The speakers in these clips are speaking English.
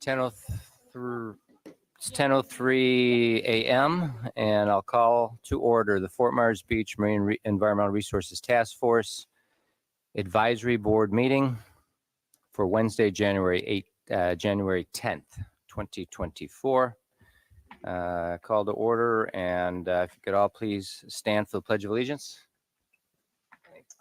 It's 10:03 a.m. and I'll call to order the Fort Myers Beach Marine Environmental Resources Task Force Advisory Board meeting for Wednesday, January 10th, 2024. Call to order, and if you could all please stand for the Pledge of Allegiance.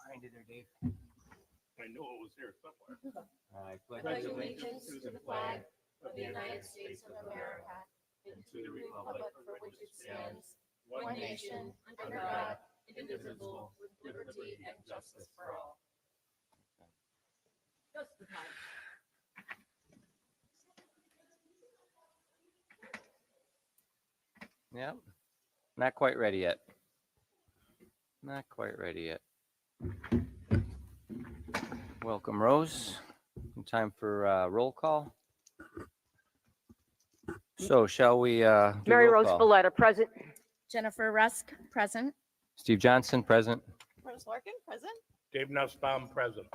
Find it there, Dave. I know it was here somewhere. I pledge allegiance to the flag of the United States of America and to the republic for which it stands, one nation, under God, indivisible, with liberty and justice for all. Just the time. Yep, not quite ready yet. Not quite ready yet. Welcome, Rose. Time for roll call. So shall we do Mary roll Rose call? Valletta, present. Jennifer Rusk, present. Steve Johnson, present. Rose Larkin, present. Dave Nussbaum, present.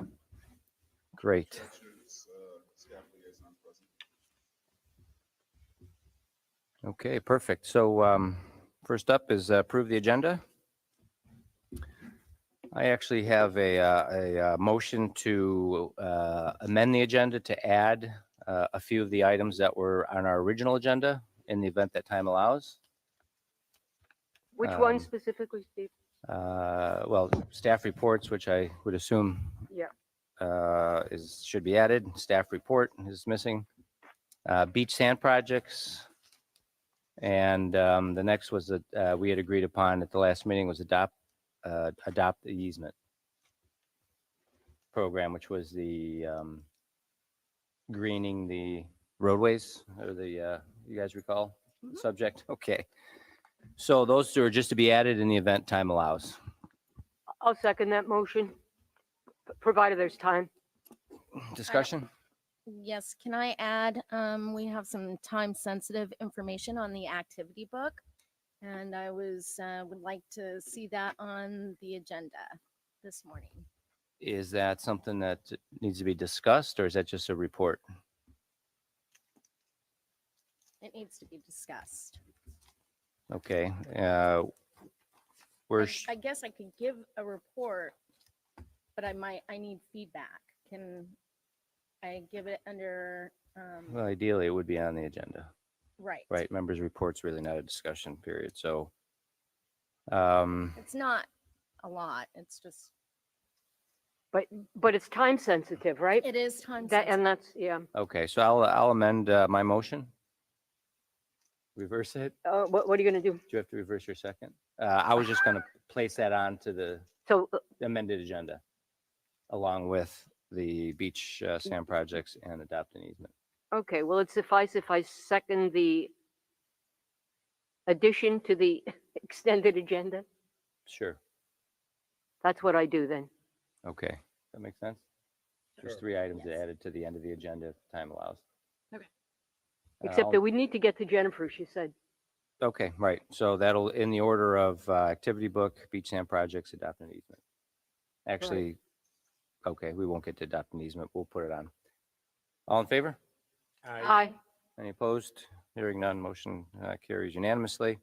Great. Okay, perfect. So first up is approve the agenda. I actually have a motion to amend the agenda to add a few of the items that were on our original agenda in the event that time allows. Which one specifically, Steve? Well, staff reports, which I would assume should be added. Staff report is missing. Beach sand projects. And the next was that we had agreed upon at the last meeting was adopt the easement program, which was the greening the roadways, or the you guys recall the subject? Okay. So those two are just to be added in the event time allows. I'll second that motion, provided there's time. Discussion? Yes, can I add, we have some time-sensitive information on the activity book, and I would like to see that on the agenda this morning. Is that something that needs to be discussed, or is that just a report? It needs to be discussed. Okay. I guess I could give a report, but I need feedback. Can I give it under? Well, ideally, it would be on the agenda. Right. Right. Members' reports really not a discussion period. So It's not a lot. It's just. But it's time sensitive, right? It is time That, sensitive. and that's, yeah. okay. So I'll amend my motion. Reverse it. What are you going to do? Do you have to reverse your second? I was just going to place that on to the So amended agenda, along with the beach sand projects and adopt an easement. okay, will it suffice if I second the addition to the extended agenda? Sure. That's what I do then. Okay. That makes sense? There's Sure. 3 items Yes. added to the end of the agenda if time allows. Okay. Except that we need to get to Jennifer, she said. Okay, right. So that'll, in the order of activity book, beach sand projects, adopt an easement. Actually, okay, we won't get to adopt an easement. We'll put it on. All in favor? Aye. Any opposed? Hearing none, motion carries unanimously.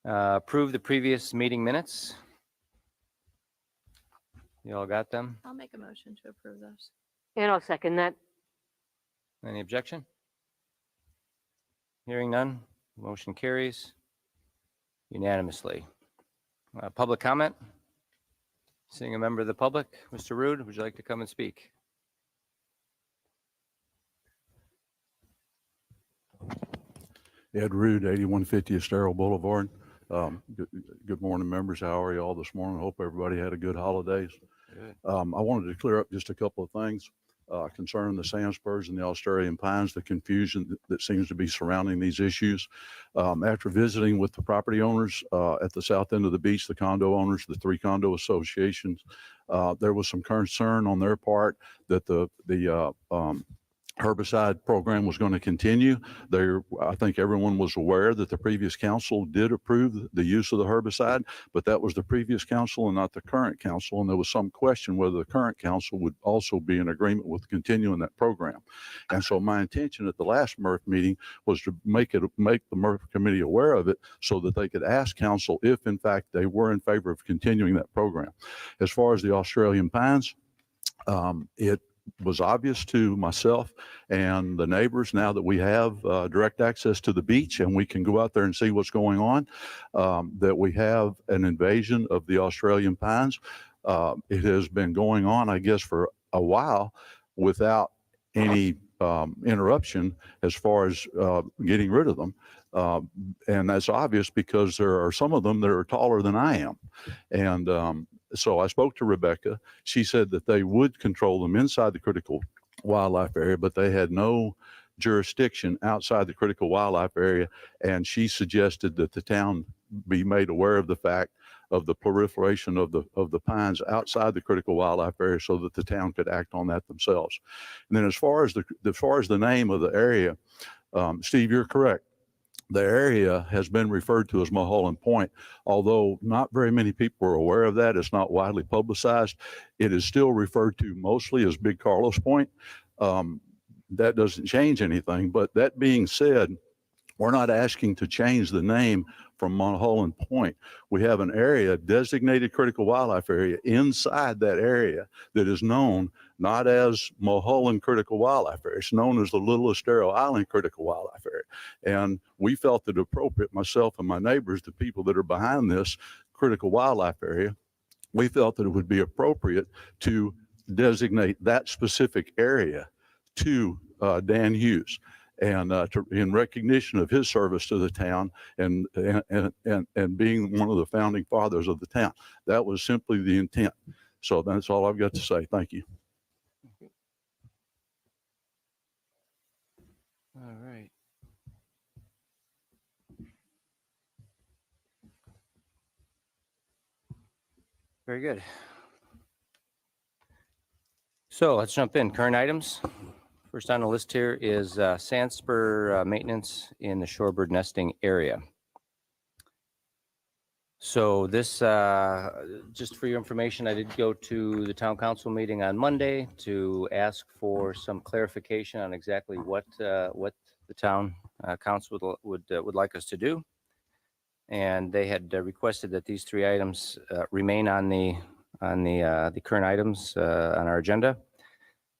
Approve the previous meeting minutes. You all got them? I'll make a motion to approve those. And I'll second that. Any objection? Hearing none, motion carries unanimously. Public comment? Seeing a member of the public, Mr. Rude, would you like to come and speak? Ed Rude, 8150 Estero Boulevard. Good morning, members. How are you all this morning? Hope everybody had a good holidays. Good. I wanted to clear up just a couple of things concerning the sand spurs and the Australian pines, the confusion that seems to be surrounding these issues. After visiting with the property owners at the south end of the beach, the condo owners, the 3 condo associations, there was some concern on their part that the herbicide program was going to continue. I think everyone was aware that the previous council did approve the use of the herbicide, but that was the previous council and not the current council. And there was some question whether the current council would also be in agreement with continuing that program. And so my intention at the last MERF meeting was to make the MERF committee aware of it so that they could ask council if in fact they were in favor of continuing that program. As far as the Australian pines, it was obvious to myself and the neighbors now that we have direct access to the beach and we can go out there and see what's going on, that we have an invasion of the Australian pines. It has been going on, I guess, for a while without any interruption as far as getting rid of them. And that's obvious because there are some of them that are taller than I am. And so I spoke to Rebecca. She said that they would control them inside the critical wildlife area, but they had no jurisdiction outside the critical wildlife area. And she suggested that the town be made aware of the fact of the proliferation of the pines outside the critical wildlife area so that the town could act on that themselves. And then as far as the name of the area, Steve, you're correct. The area has been referred to as Mulholland Point, although not very many people are aware of that. It's not widely publicized. It is still referred to mostly as Big Carlos Point. That doesn't change anything. But that being said, we're not asking to change the name from Mulholland Point. We have an area, designated critical wildlife area, inside that area that is known not as Mulholland Critical Wildlife Area. It's known as the Little Estero Island Critical Wildlife Area. And we felt it appropriate, myself and my neighbors, the people that are behind this critical wildlife area, we felt that it would be appropriate to designate that specific area to Dan Hughes. And in recognition of his service to the town and being one of the founding fathers of the town. That was simply the intent. So that's all I've got to say. Thank you. All right. Very good. So let's jump in. Current items. First on the list here is sand spur maintenance in the shorebird nesting area. So this, just for your information, I did go to the town council meeting on Monday to ask for some clarification on exactly what the town council would like us to do. And they had requested that these three items remain on the current items on our agenda.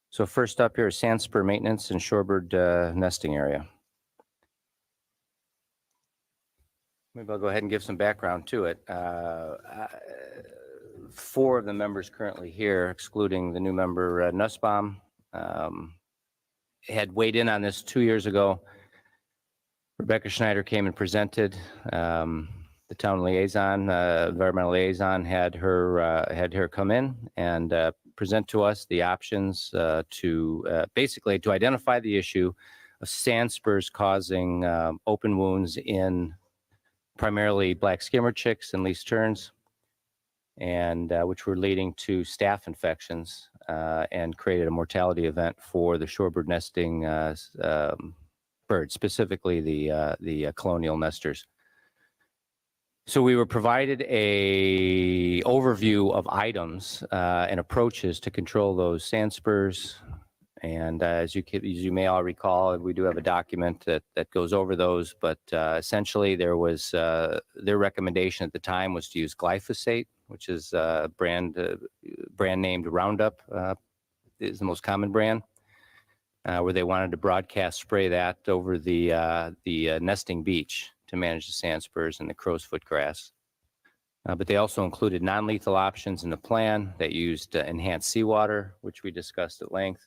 So first up here is sand spur maintenance in shorebird nesting area. Maybe I'll go ahead and give some background to it. Four of the members currently here, excluding the new member Nussbaum, had weighed in on this 2 years ago. Rebecca Schneider came and presented. The town liaison, environmental liaison, had her come in and present to us the options to basically to identify the issue of sand spurs causing open wounds in primarily black skimmer chicks and least terns, and which were leading to staph infections and created a mortality event for the shorebird nesting birds, specifically the colonial nesters. So we were provided a overview of items and approaches to control those sand spurs. And as you may all recall, we do have a document that goes over those, but essentially there was their recommendation at the time was to use glyphosate, which is brand named Roundup is the most common brand, where they wanted to broadcast spray that over the nesting beach to manage the sand spurs and the crow's foot grass. But they also included non-lethal options in the plan that used enhanced seawater, which we discussed at length,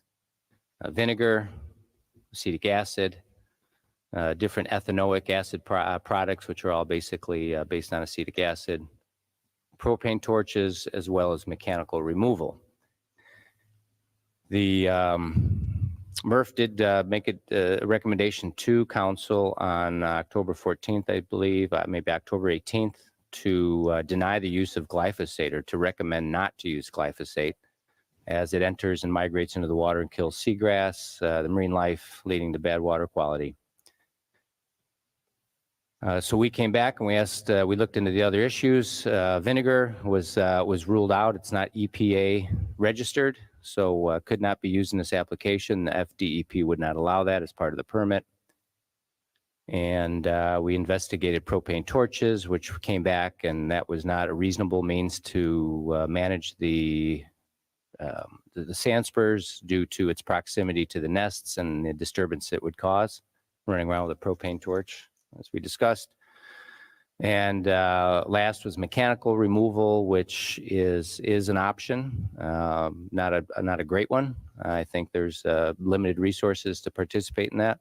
vinegar, acetic acid, different ethanoic acid products, which are all basically based on acetic acid, propane torches, as well as mechanical removal. The MERF did make a recommendation to council on October 14th, I believe, maybe October 18th, to deny the use of glyphosate or to recommend not to use glyphosate as it enters and migrates into the water and kills seagrass, the marine life, leading to bad water quality. So we came back and we looked into the other issues. Vinegar was ruled out. It's not EPA registered, so could not be used in this application. The FDEP would not allow that as part of the permit. And we investigated propane torches, which came back, and that was not a reasonable means to manage the sand spurs due to its proximity to the nests and the disturbance it would cause running around with a propane torch, as we discussed. And last was mechanical removal, which is an option, not a great one. I think there's limited resources to participate in that.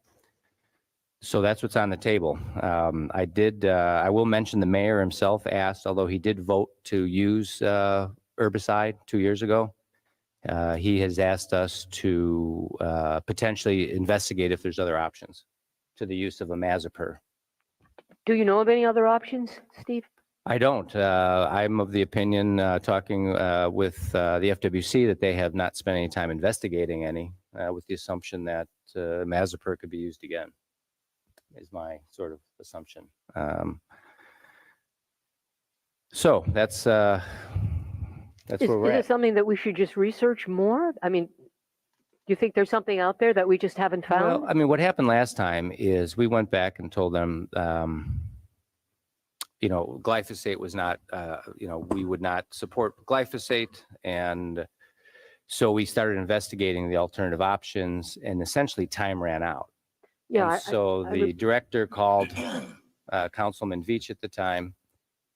So that's what's on the table. I will mention the mayor himself asked, although he did vote to use herbicide 2 years ago, he has asked us to potentially investigate if there's other options to the use of imazapyr. Do you know of any other options, Steve? I don't. I'm of the opinion, talking with the FWC, that they have not spent any time investigating any, with the assumption that imazapyr could be used again, is my sort of assumption. So that's where we're Is at. it something that we should just research more? I mean, do you think there's something out there that we just haven't found? Well, I mean, what happened last time is we went back and told them, glyphosate was not, we would not support glyphosate. And so we started investigating the alternative options, and essentially time ran out. Yeah. And so I the director called Councilman Veach at the time,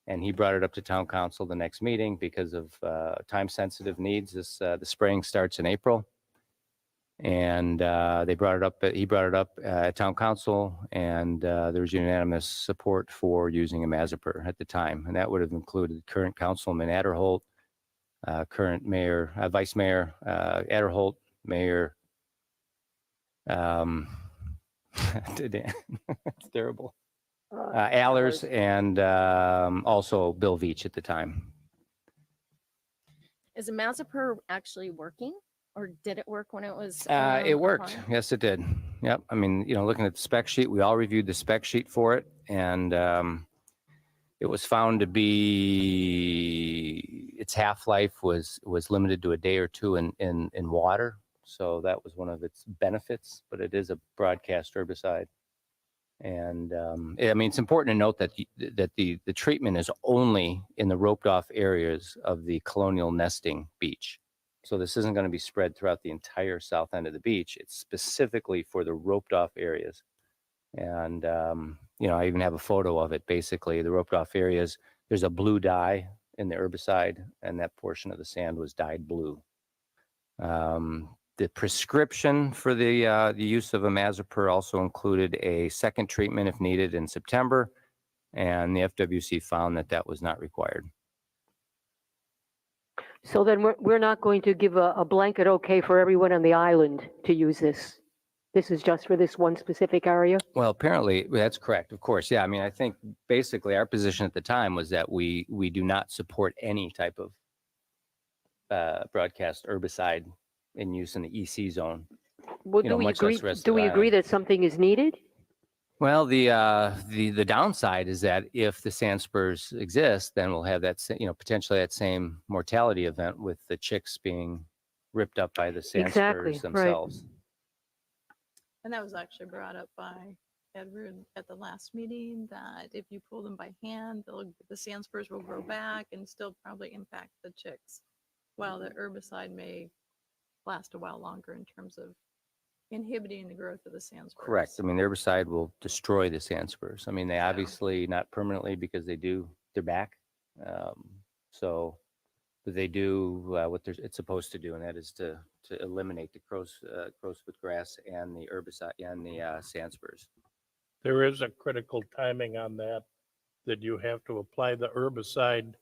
and he brought it up to town council the next meeting because of time-sensitive needs. The spraying starts in April. And he brought it up at town council, and there was unanimous support for using imazapyr at the time. And that would have included current Councilman Adderholt, current mayor, vice mayor Adderholt, mayor, it's terrible, Allers, and also Bill Veach at the time. Is imazapyr actually working, or did it work when it was? It worked. applied? Yes, it did. Yep. I mean, looking at the spec sheet, we all reviewed the spec sheet for it, and it was found to be, its half-life was limited to a day or two in water. So that was one of its benefits, but it is a broadcast herbicide. And I mean, it's important to note that the treatment is only in the roped off areas of the colonial nesting beach. So this isn't going to be spread throughout the entire south end of the beach. It's specifically for the roped off areas. And, I even have a photo of it. Basically, the roped off areas, there's a blue dye in the herbicide, and that portion of the sand was dyed blue. The prescription for the use of imazapyr also included a second treatment if needed in September, and the FWC found that was not required. So then we're not going to give a blanket okay for everyone on the island to use this. This is just for this one specific area? Well, apparently that's correct. Of course. Yeah. I mean, I think basically our position at the time was that we do not support any type of broadcast herbicide in use in the EC zone. Well, do we agree that something is needed? Well, the downside is that if the sand spurs exist, then we'll have that, potentially that same mortality event with the chicks being ripped up by the sand Exactly, spurs right. themselves. And that was actually brought up by Edward at the last meeting, that if you pull them by hand, the sand spurs will grow back and still probably impact the chicks, while the herbicide may last a while longer in terms of inhibiting the growth of the sand spurs. Correct. I mean, the herbicide will destroy the sand spurs. I mean, they obviously not permanently, because they're back. But they do what it's supposed to do, and that is to eliminate the crowsfoot grass and the herbicide and the sand spurs. There is a critical timing on that you have to apply the herbicide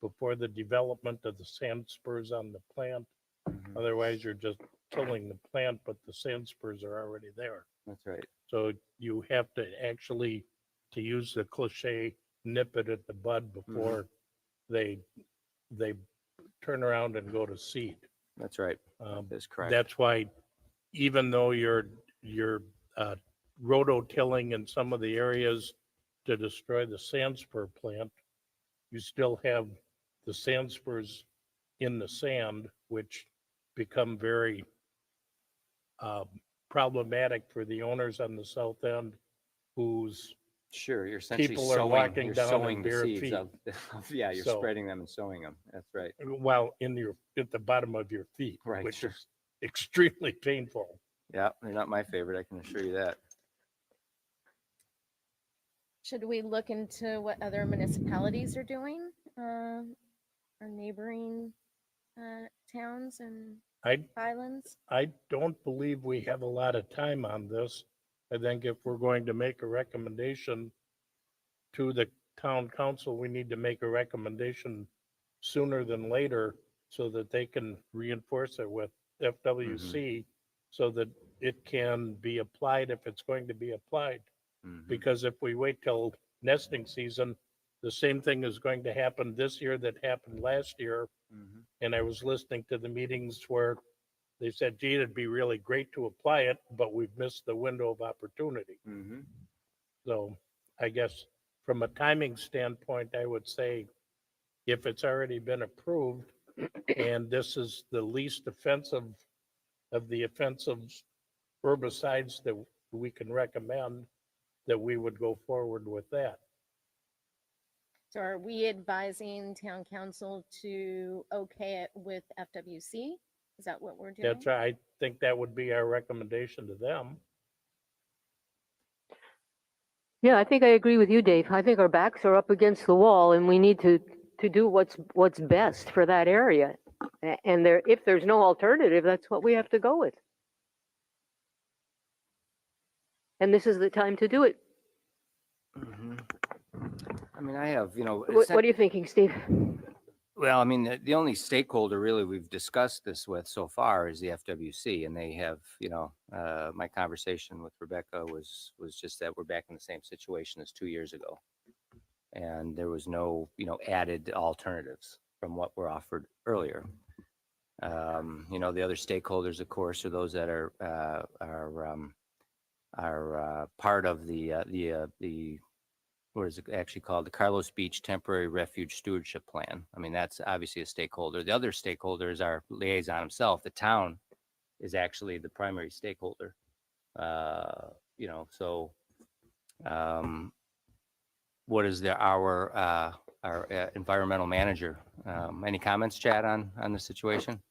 before the development of the sand spurs on the plant. Mhm. Otherwise, you're just killing the plant, but the sand spurs are already there. That's right. So you have to actually, to use the cliche, nip it at the bud before they turn around and go to seed. That's right. Um, That's correct. That's why, even though you're rototilling in some of the areas to destroy the sand spur plant, you still have the sand spurs in the sand, which become very problematic for the owners on the south end, whose Sure, you're essentially people are sowing, walking you're down in sowing the bare seeds feet. yeah, you're So- spreading them and sowing them. That's right. well, at the bottom of your feet, Right, which sure. is extremely painful. Yeah, they're not my favorite, I can assure you that. Should we look into what other municipalities are doing? Our neighboring towns and I islands? I don't believe we have a lot of time on this. I think if we're going to make a recommendation to the town council, we need to make a recommendation sooner than later so that they can reinforce it with FWC so that it can be applied if it's going to be applied. Mhm. Because if we wait till nesting season, the same thing is going to happen this year that happened last year. Mhm. And I was listening to the meetings where they said, gee, it'd be really great to apply it, but we've missed the window of opportunity. Mhm. So I guess from a timing standpoint, I would say if it's already been approved and this is the least offensive of the offensive herbicides that we can recommend, that we would go forward with that. So are we advising town council to okay it with FWC? Is that what we're doing? That's, I think that would be our recommendation to them. Yeah, I think I agree with you, Dave. I think our backs are up against the wall and we need to do what's best for that area. And if there's no alternative, that's what we have to go with. And this is the time to do it. Mhm. I mean, I have, What are you thinking, Steve? well, I mean, the only stakeholder really we've discussed this with so far is the FWC, and they have, my conversation with Rebecca was just that we're back in the same situation as 2 years ago, and there was no, added alternatives from what were offered earlier. The other stakeholders, of course, are those that are part of the what is it actually called? The Carlos Beach Temporary Refuge Stewardship Plan. I mean, that's obviously a stakeholder. The other stakeholder is our liaison himself. The town is actually the primary stakeholder. So what is our environmental manager? Any comments, Chad, on the situation?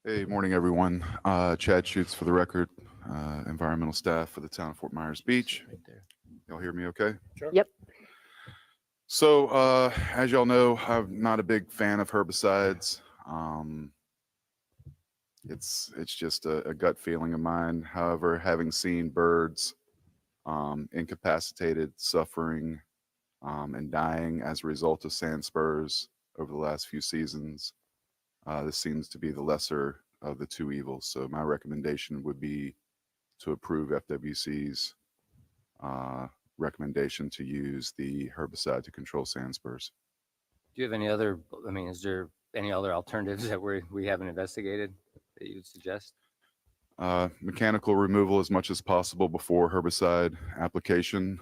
Hey, morning, everyone. Chad Schutz for the record, environmental staff for the town of Fort Myers Beach. Right there. Y'all hear me okay? Sure. Yep. So, as y'all know, I'm not a big fan of herbicides. It's just a gut feeling of mine. However, having seen birds incapacitated, suffering, and dying as a result of sand spurs over the last few seasons, this seems to be the lesser of the two evils. So my recommendation would be to approve FWC's recommendation to use the herbicide to control sand spurs. Do you have any other, is there any other alternatives that we haven't investigated that you'd suggest? Mechanical removal as much as possible before herbicide application,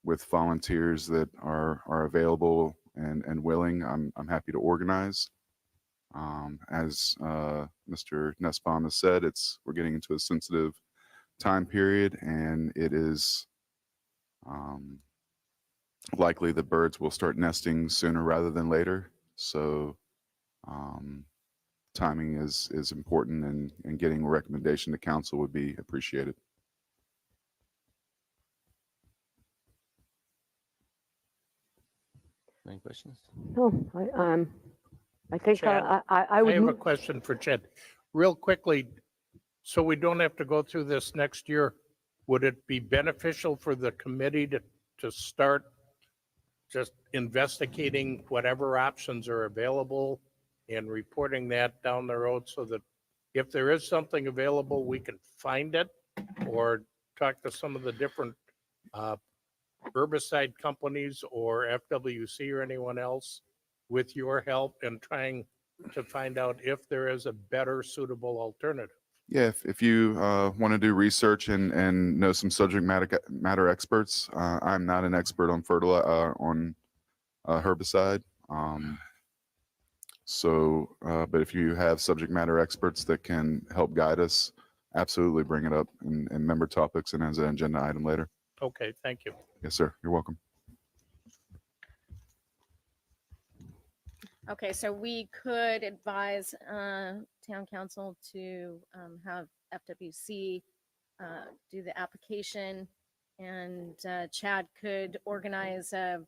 with volunteers that are available and willing. I'm happy to organize. As Mr. Nussbaum has said, we're getting into a sensitive time period, and it is likely the birds will start nesting sooner rather than later. So timing is important, and getting a recommendation to council would be appreciated. Any questions? No, I think Chad, I I would have a move. question for Chad. Real quickly, so we don't have to go through this next year, would it be beneficial for the committee to start just investigating whatever options are available and reporting that down the road so that if there is something available, we can find it, or talk to some of the different herbicide companies or FWC or anyone else with your help and trying to find out if there is a better suitable alternative? Yeah, if you want to do research and know some subject matter experts, I'm not an expert on herbicide. But if you have subject matter experts that can help guide us, absolutely bring it up in member topics and as an agenda item later. Okay, thank you. Yes, sir. You're welcome. Okay, so we could advise town council to have FWC do the application, and Chad could organize an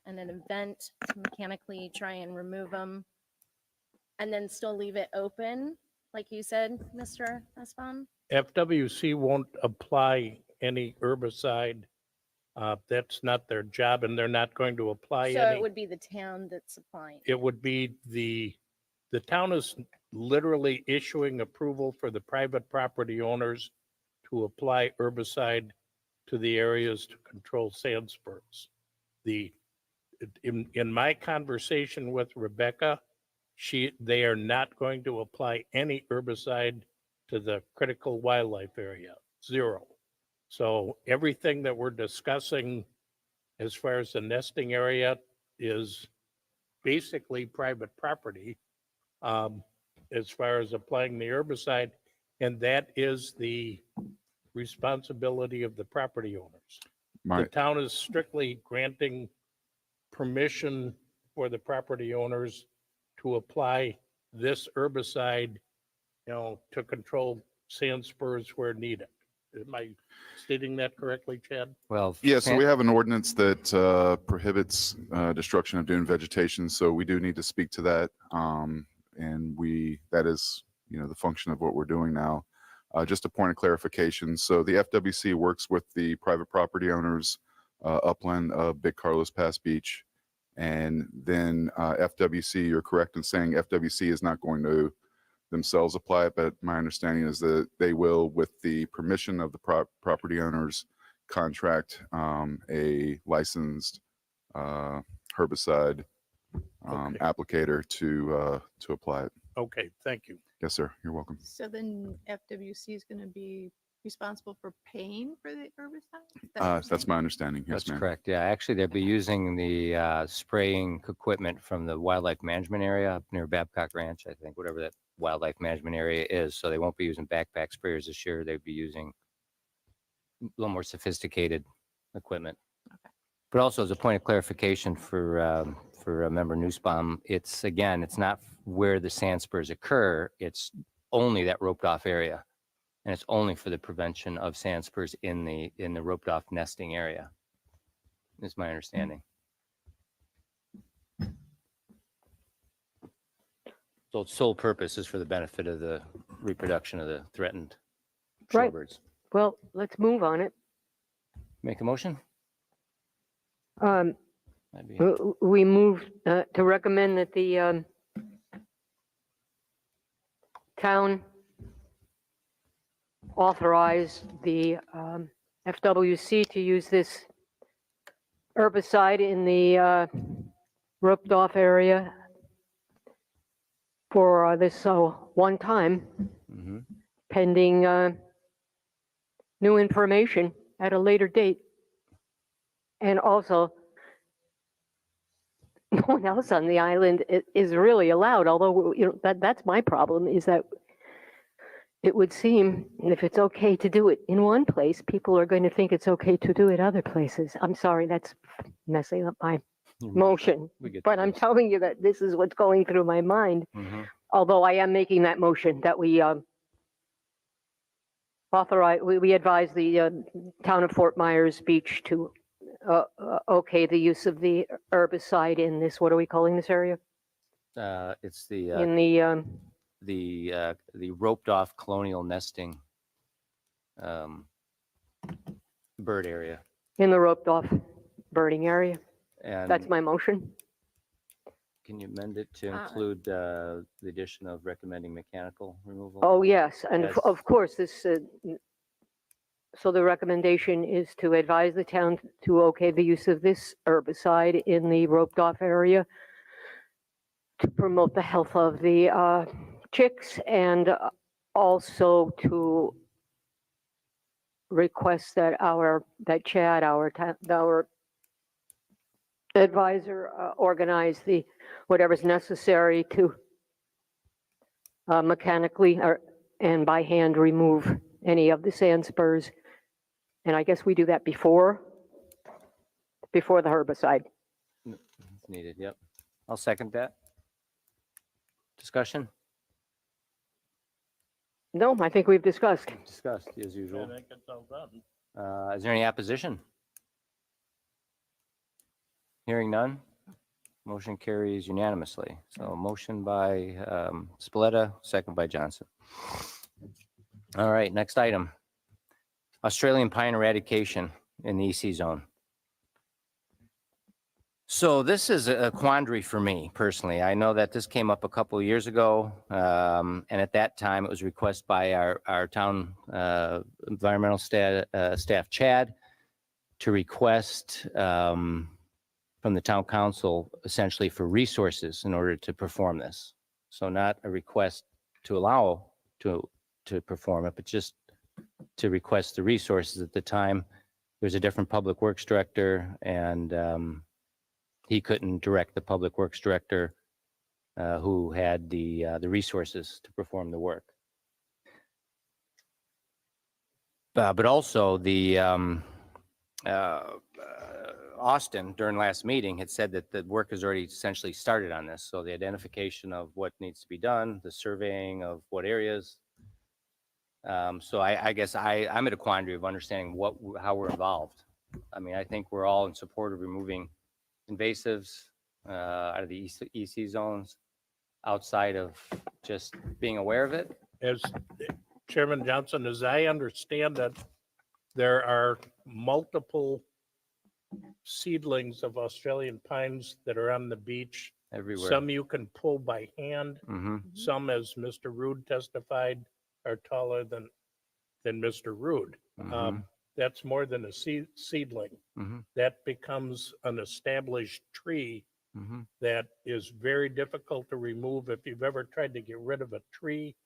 event to mechanically try and remove them, and then still leave it open, like you said, Mr. Nussbaum? FWC won't apply any herbicide. That's not their job, and they're not going to apply So any. it would be the town that's supplying. It would be the town is literally issuing approval for the private property owners to apply herbicide to the areas to control sand spurs. In my conversation with Rebecca, they are not going to apply any herbicide to the critical wildlife area, zero. So everything that we're discussing as far as the nesting area is basically private property as far as applying the herbicide, and that is the responsibility of the property owners. The town is strictly granting permission for the property owners to apply this herbicide, to control sand spurs where needed. Am I stating that correctly, Chad? Well, Yeah, so we have an ordinance that prohibits destruction of dune vegetation, so we do need to speak to that. And that is, the function of what we're doing now. Just a point of clarification. So the FWC works with the private property owners upland of Big Carlos Pass Beach. And then FWC, you're correct in saying FWC is not going to themselves apply it, but my understanding is that they will, with the permission of the property owners, contract a licensed herbicide Okay. applicator to apply it. Okay, thank you. Yes, sir. You're welcome. So then FWC is going to be responsible for paying for the herbicide? Is that what you're That's saying? my understanding. Yes, That's ma'am. correct. Yeah, actually, they'll be using the spraying equipment from the wildlife management area up near Babcock Ranch, I think, whatever that wildlife management area is. So they won't be using backpack sprayers this year. They'll be using a little more sophisticated equipment. Okay. But also, as a point of clarification for Member Nussbaum, it's not where the sand spurs occur. It's only that roped off area. And it's only for the prevention of sand spurs in the roped off nesting area, is my understanding. So its sole purpose is for the benefit of the reproduction of the threatened Right. shorebirds. Well, let's move on it. Make a motion? Um, That'd be- we move to recommend that the town authorize the FWC to use this herbicide in the roped off area for this one time, Mhm. pending new information at a later date. And also, no one else on the island is really allowed, although, that's my problem, is that it would seem if it's okay to do it in one place, people are going to think it's okay to do it other places. I'm sorry, that's messing up my motion, We get but I'm telling you that this is what's going through my mind. Mhm. Although I am making that motion that we authorize, we advise the town of Fort Myers Beach to okay the use of the herbicide in this, what are we calling this area? It's the In the roped off colonial nesting bird area. in the roped off birding area. And That's my motion. Can you amend it to Uh, include the addition of recommending mechanical removal? Oh, yes, and Yes. of course, so the recommendation is to advise the town to okay the use of this herbicide in the roped off area to promote the health of the chicks and also to request that that Chad, our advisor, organize whatever's necessary to mechanically and by hand remove any of the sand spurs. And I guess we do that before the herbicide. It's needed, yep. I'll second that. Discussion? No, I think we've discussed. Discussed, as I usual. think it's all done. Is there any opposition? Hearing none. Motion carries unanimously. So motion by Spaletta, second by Johnson. All right, next item. Australian pine eradication in the EC zone. So this is a quandary for me personally. I know that this came up a couple of years ago, and at that time it was requested by our town environmental staff, Chad, to request from the town council essentially for resources in order to perform this. So not a request to allow to perform it, but just to request the resources. At the time, there's a different public works director, and he couldn't direct the public works director who had the resources to perform the work. But also the Austin during last meeting had said that the work has already essentially started on this. So the identification of what needs to be done, the surveying of what areas. So I guess I'm at a quandary of understanding how we're involved. I mean, I think we're all in support of removing invasives out of the EC zones outside of just being aware of it. As Chairman Johnson, as I understand it, there are multiple seedlings of Australian pines that are on the beach. Everywhere. Some you can pull by hand. Mm-hmm. Some, as Mr. Rude testified, are taller than Mr. Rude. Mhm. That's more than a seedling. Mm-hmm. That becomes an established tree Mm-hmm. that is very difficult to remove. If you've ever tried to get rid of a tree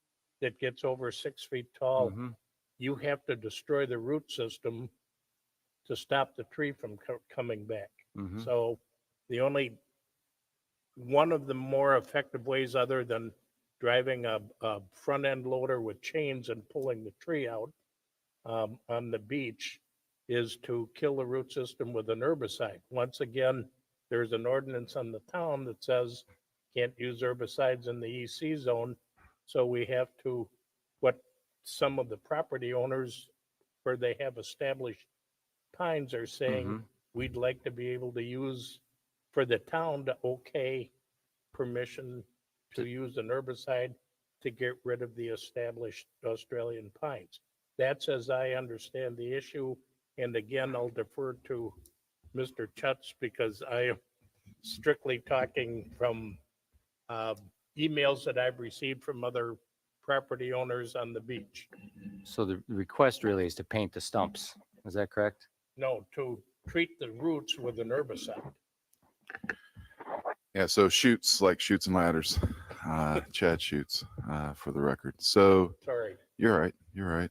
that gets over 6 feet tall, Mm-hmm. you have to destroy the root system to stop the tree from coming back. Mm-hmm. So one of the more effective ways, other than driving a front end loader with chains and pulling the tree out on the beach, is to kill the root system with an herbicide. Once again, there's an ordinance on the town that says can't use herbicides in the EC zone. So we have to, what some of the property owners where they have established pines are saying, Mhm. we'd like to be able to use, for the town to okay permission to use an herbicide to get rid of the established Australian pines. That's as I understand the issue. And again, I'll defer to Mr. Chutz because I am strictly talking from emails that I've received from other property owners on the beach. So the request really is to paint the stumps. Is that correct? No, to treat the roots with an herbicide. Yeah, so shoots like shoots and ladders. Chad shoots for the record. So Sorry. you're right. You're right.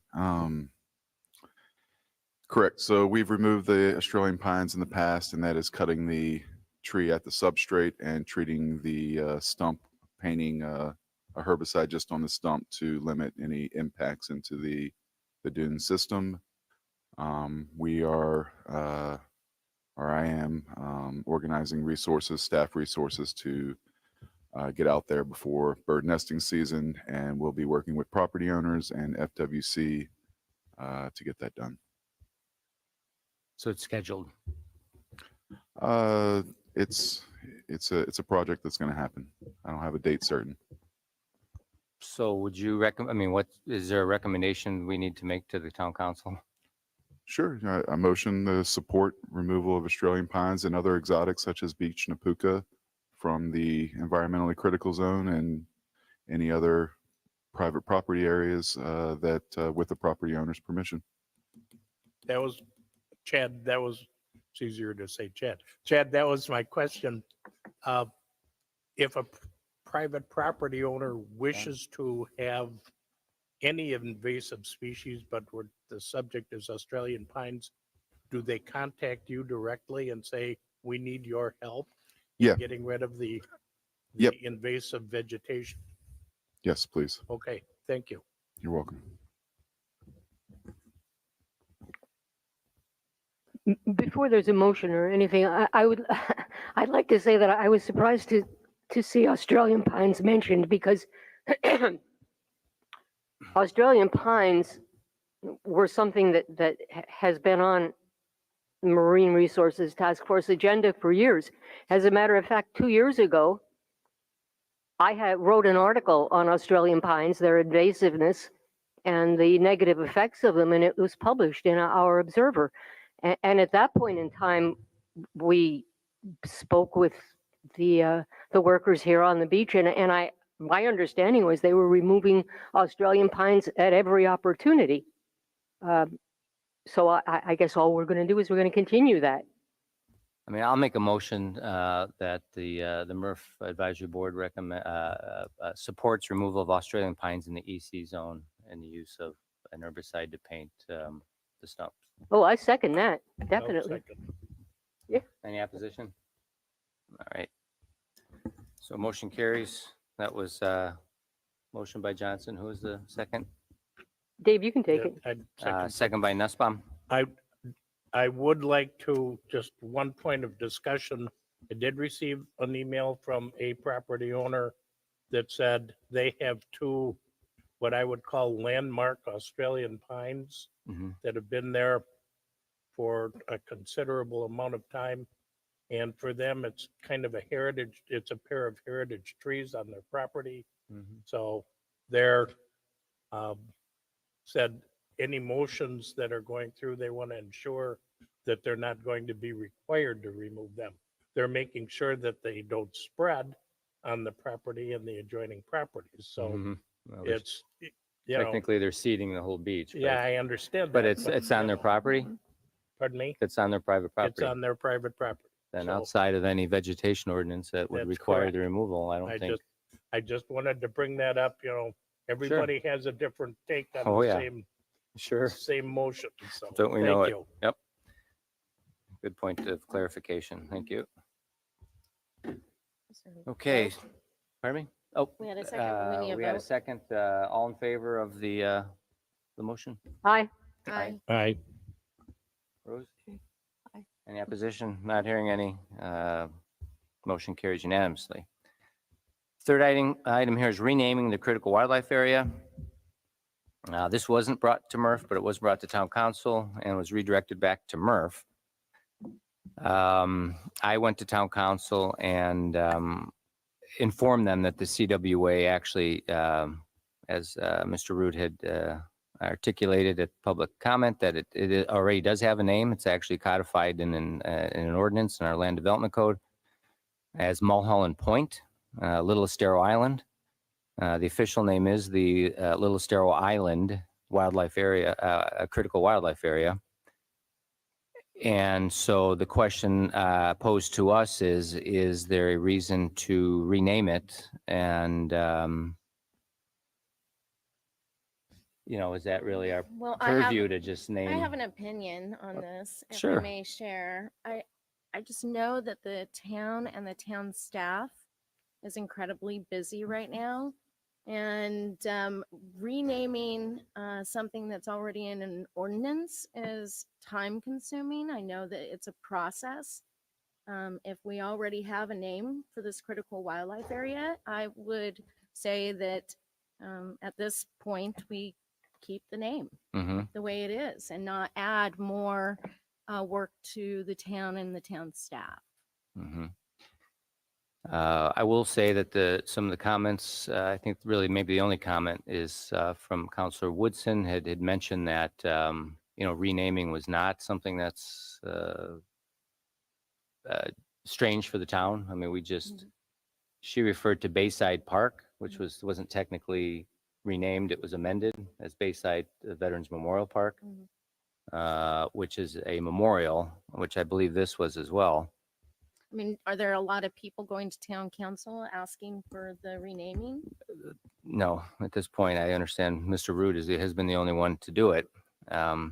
Correct. So we've removed the Australian pines in the past, and that is cutting the tree at the substrate and treating the stump, painting a herbicide just on the stump to limit any impacts into the dune system. We are, or I am, organizing resources, staff resources to get out there before bird nesting season, and we'll be working with property owners and FWC to get that done. So it's scheduled. It's a project that's going to happen. I don't have a date certain. So would you recommend, I mean, what, is there a recommendation we need to make to the town council? Sure. I motion the support removal of Australian pines and other exotics such as beech napuka from the environmentally critical zone and any other private property areas that with the property owner's permission. That was, Chad, that was, it's easier to say Chad. Chad, that was my question. If a private property owner wishes to have any invasive species, but the subject is Australian pines, do they contact you directly and say, we need your help in Yeah. getting rid of the Yep. invasive vegetation? Yes, please. Okay, thank you. You're welcome. Before there's a motion or anything, I would, I'd like to say that I was surprised to see Australian pines mentioned because Australian pines were something that has been on the Marine Resources Task Force agenda for years. As a matter of fact, 2 years ago, I wrote an article on Australian pines, their invasiveness, and the negative effects of them, and it was published in our Observer. And at that point in time, we spoke with the workers here on the beach, and my understanding was they were removing Australian pines at every opportunity. So I guess all we're going to do is we're going to continue that. I mean, I'll make a motion that the MERF Advisory Board supports removal of Australian pines in the EC zone and the use of an herbicide to paint the stumps. Oh, I second that, No definitely. second. Any opposition? All right. So motion carries. That was motion by Johnson. Who was the second? Dave, you can take it. I'd second. Second by Nussbaum. I would like to, just one point of discussion. I did receive an email from a property owner that said they have two, what I would call landmark Australian pines Mhm. that have been there for a considerable amount of time. And for them, it's kind of a heritage, it's a pair of heritage trees on their property. Mhm. So they're, said any motions that are going through, they want to ensure that they're not going to be required to remove them. They're making sure that they don't spread on the property and the adjoining properties. So Mhm. Well, there's- it's, you know, technically they're seeding the whole beach. yeah, I understand But that. it's on their property. Pardon me? It's on their private It's property. on their private property. Then so outside of any vegetation ordinance that would That's require correct. the removal, I don't think. I just wanted to bring that up, you know, everybody has a different take on Oh, the yeah. same Sure. motion. So Don't we know thank it? you. Yep. Good point of clarification. Thank you. Okay. Pardon me? Oh, We had a second, but we need a we had a vote. second. All in favor of the motion? Aye. Aye. All right. Rose? Aye. Any opposition? Not hearing any. Motion carries unanimously. Third item here is renaming the critical wildlife area. This wasn't brought to MERF, but it was brought to town council and was redirected back to MERF. I went to town council and informed them that the CWA actually, as Mr. Root had articulated at public comment, that it already does have a name. It's actually codified in an ordinance in our land development code as Mulholland Point, Little Estero Island. The official name is the Little Estero Island Wildlife Area, a critical wildlife area. And so the question posed to us is there a reason to rename it? And, is that really our Well, I have, purview to just I name? have an opinion on this, if I Sure. may share. I just know that the town and the town staff is incredibly busy right now. And renaming something that's already in an ordinance is time consuming. I know that it's a process. If we already have a name for this critical wildlife area, I would say that at this point, we keep the name Mhm. the way it is and not add more work to the town and the town staff. Mhm. I will say that some of the comments, I think really maybe the only comment is from Councilor Woodson had mentioned that, renaming was not something that's strange for the town. I mean, we just she referred to Bayside Park, which wasn't technically renamed. It was amended as Bayside Veterans Memorial Park, which is a memorial, which I believe this was as well. I mean, are there a lot of people going to town council asking for the renaming? No, at this point, I understand Mr. Root has been the only one to do it. My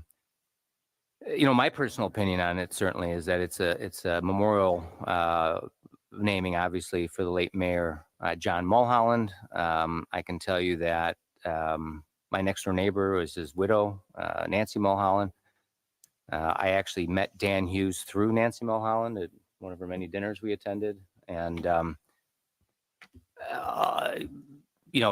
personal opinion on it certainly is that it's a memorial naming, obviously, for the late mayor John Mulholland. I can tell you that my next door neighbor was his widow, Nancy Mulholland. I actually met Dan Hughes through Nancy Mulholland at one of her many dinners we attended, and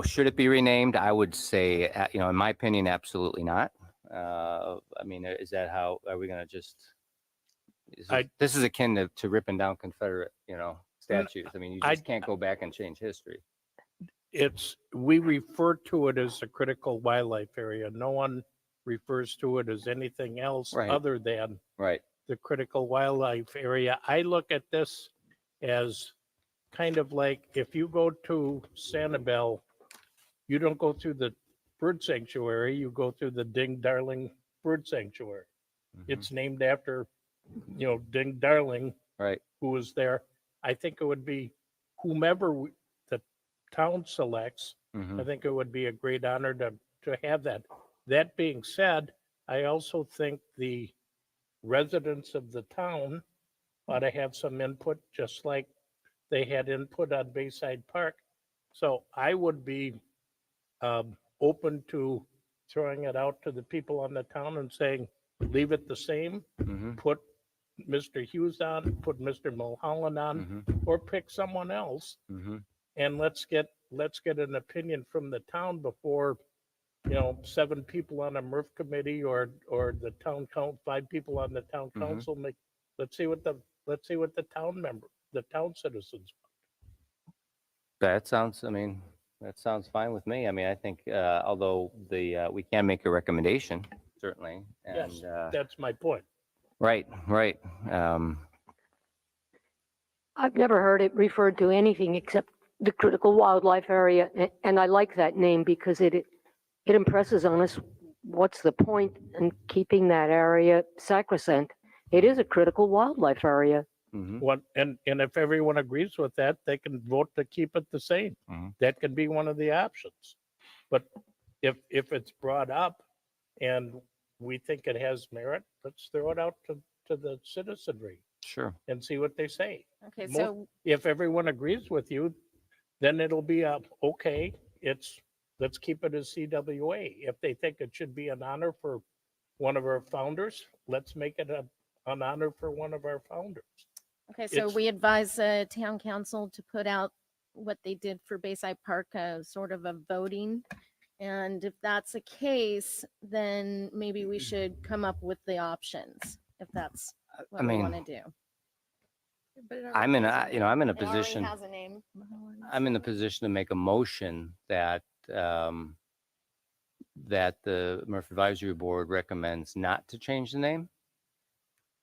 should it be renamed? I would say, in my opinion, absolutely not. I mean, is that how are we going to just? This is akin to ripping down Confederate, statues. I mean, you just can't go back and change history. We refer to it as a critical wildlife area. No one refers to it as anything else Right. other than Right. the critical wildlife area. I look at this as kind of like if you go to Sanibel, you don't go through the bird sanctuary, you go through the Ding Darling Bird Sanctuary. It's named after, Ding Darling, Right. who was there. I think it would be whomever the town selects. I think it would be a great honor to have that. That being said, I also think the residents of the town ought to have some input, just like they had input on Bayside Park. So I would be open to throwing it out to the people on the town and saying, leave it the same, put Mr. Hughes on, put Mr. Mulholland on, or pick someone else. And let's get an opinion from the town before, 7 people on a MERF committee or the town council, 5 people on the town council make. Let's see what the town citizens. That sounds fine with me. I mean, I think, although we can make a recommendation, certainly. And, Yes, that's my point. Right. I've never heard it referred to anything except the critical wildlife area, and I like that name because it impresses on us what's the point in keeping that area sacrosanct. It is a critical wildlife area. And if everyone agrees with that, they can vote to keep it the same. That can be one of the options. But if it's brought up and we think it has merit, let's throw it out to the citizenry Sure. and see what they say. Okay, so If everyone agrees with you, then it'll be okay. Let's keep it as CWA. If they think it should be an honor for one of our founders, let's make it an honor for one of our founders. Okay, so It's- we advise the town council to put out what they did for Bayside Park, sort of a voting. And if that's the case, then maybe we should come up with the options, if that's what we want to do. I'm in a It already position. has a name. I'm in the position to make a motion that that the Murphy Advisory Board recommends not to change the name.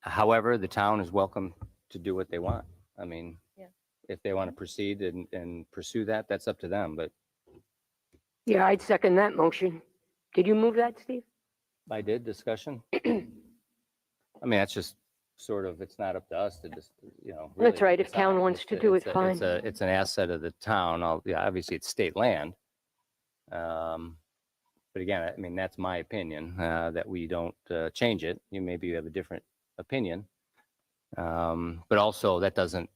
However, the town is welcome to do what they want. I mean, Yeah. if they want to proceed and pursue that, that's up to them. But Yeah, I'd second that motion. Did you move that, Steve? I did discussion. I mean, that's just sort of, it's not up to us to just, really That's right. If town decide. wants to do it, fine. It's an asset of the town. Obviously it's state land. But again, I mean, that's my opinion, that we don't change it. Maybe you have a different opinion. But also that doesn't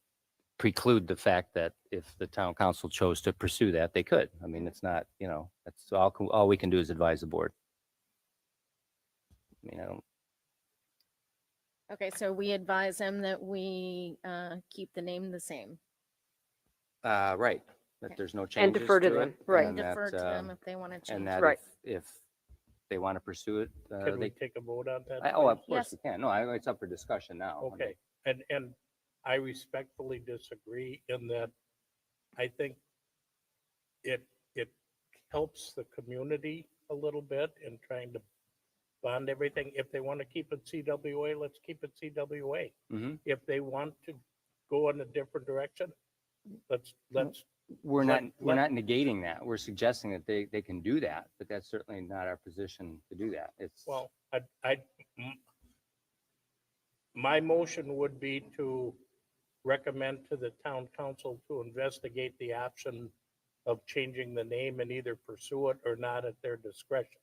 preclude the fact that if the town council chose to pursue that, they could. I mean, it's not, that's all we can do is advise the board. I mean, I don't. Okay, so we advise them that we keep the name the same. Right, that Okay. there's no changes And defer to it, them, right. and Defer that, to them if they want to and change. that Right. if they want to pursue it, Can we they. take a vote on that? Oh, of please? course Yes. we can. No, it's up for discussion now. I mean, Okay, and I respectfully disagree in that I think it helps the community a little bit in trying to bond everything. If they want to keep it CWA, let's keep it CWA. Mhm. If they want to go in a different direction, let's, We're not, Let- we're let- not negating that. We're suggesting that they can do that, but that's certainly not our position to do that. It's, well, my motion would be to recommend to the town council to investigate the option of changing the name and either pursue it or not at their discretion.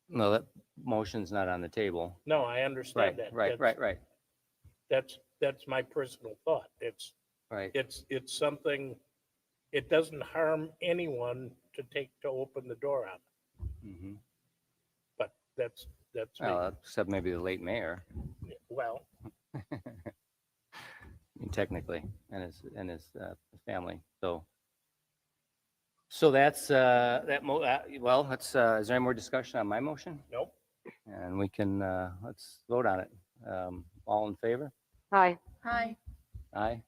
no, that motion's not on the table. No, I Right, understand that. right, right, right, That's my personal thought. right. It's something, it doesn't harm anyone to open the door on it, Mhm. but that's me. Well, except maybe the late mayor, Well, I mean, technically, and his family. So that's well, let's. Is there any more discussion on my motion? nope. And we can let's vote on it. All in favor? Hi. Hi. Aye.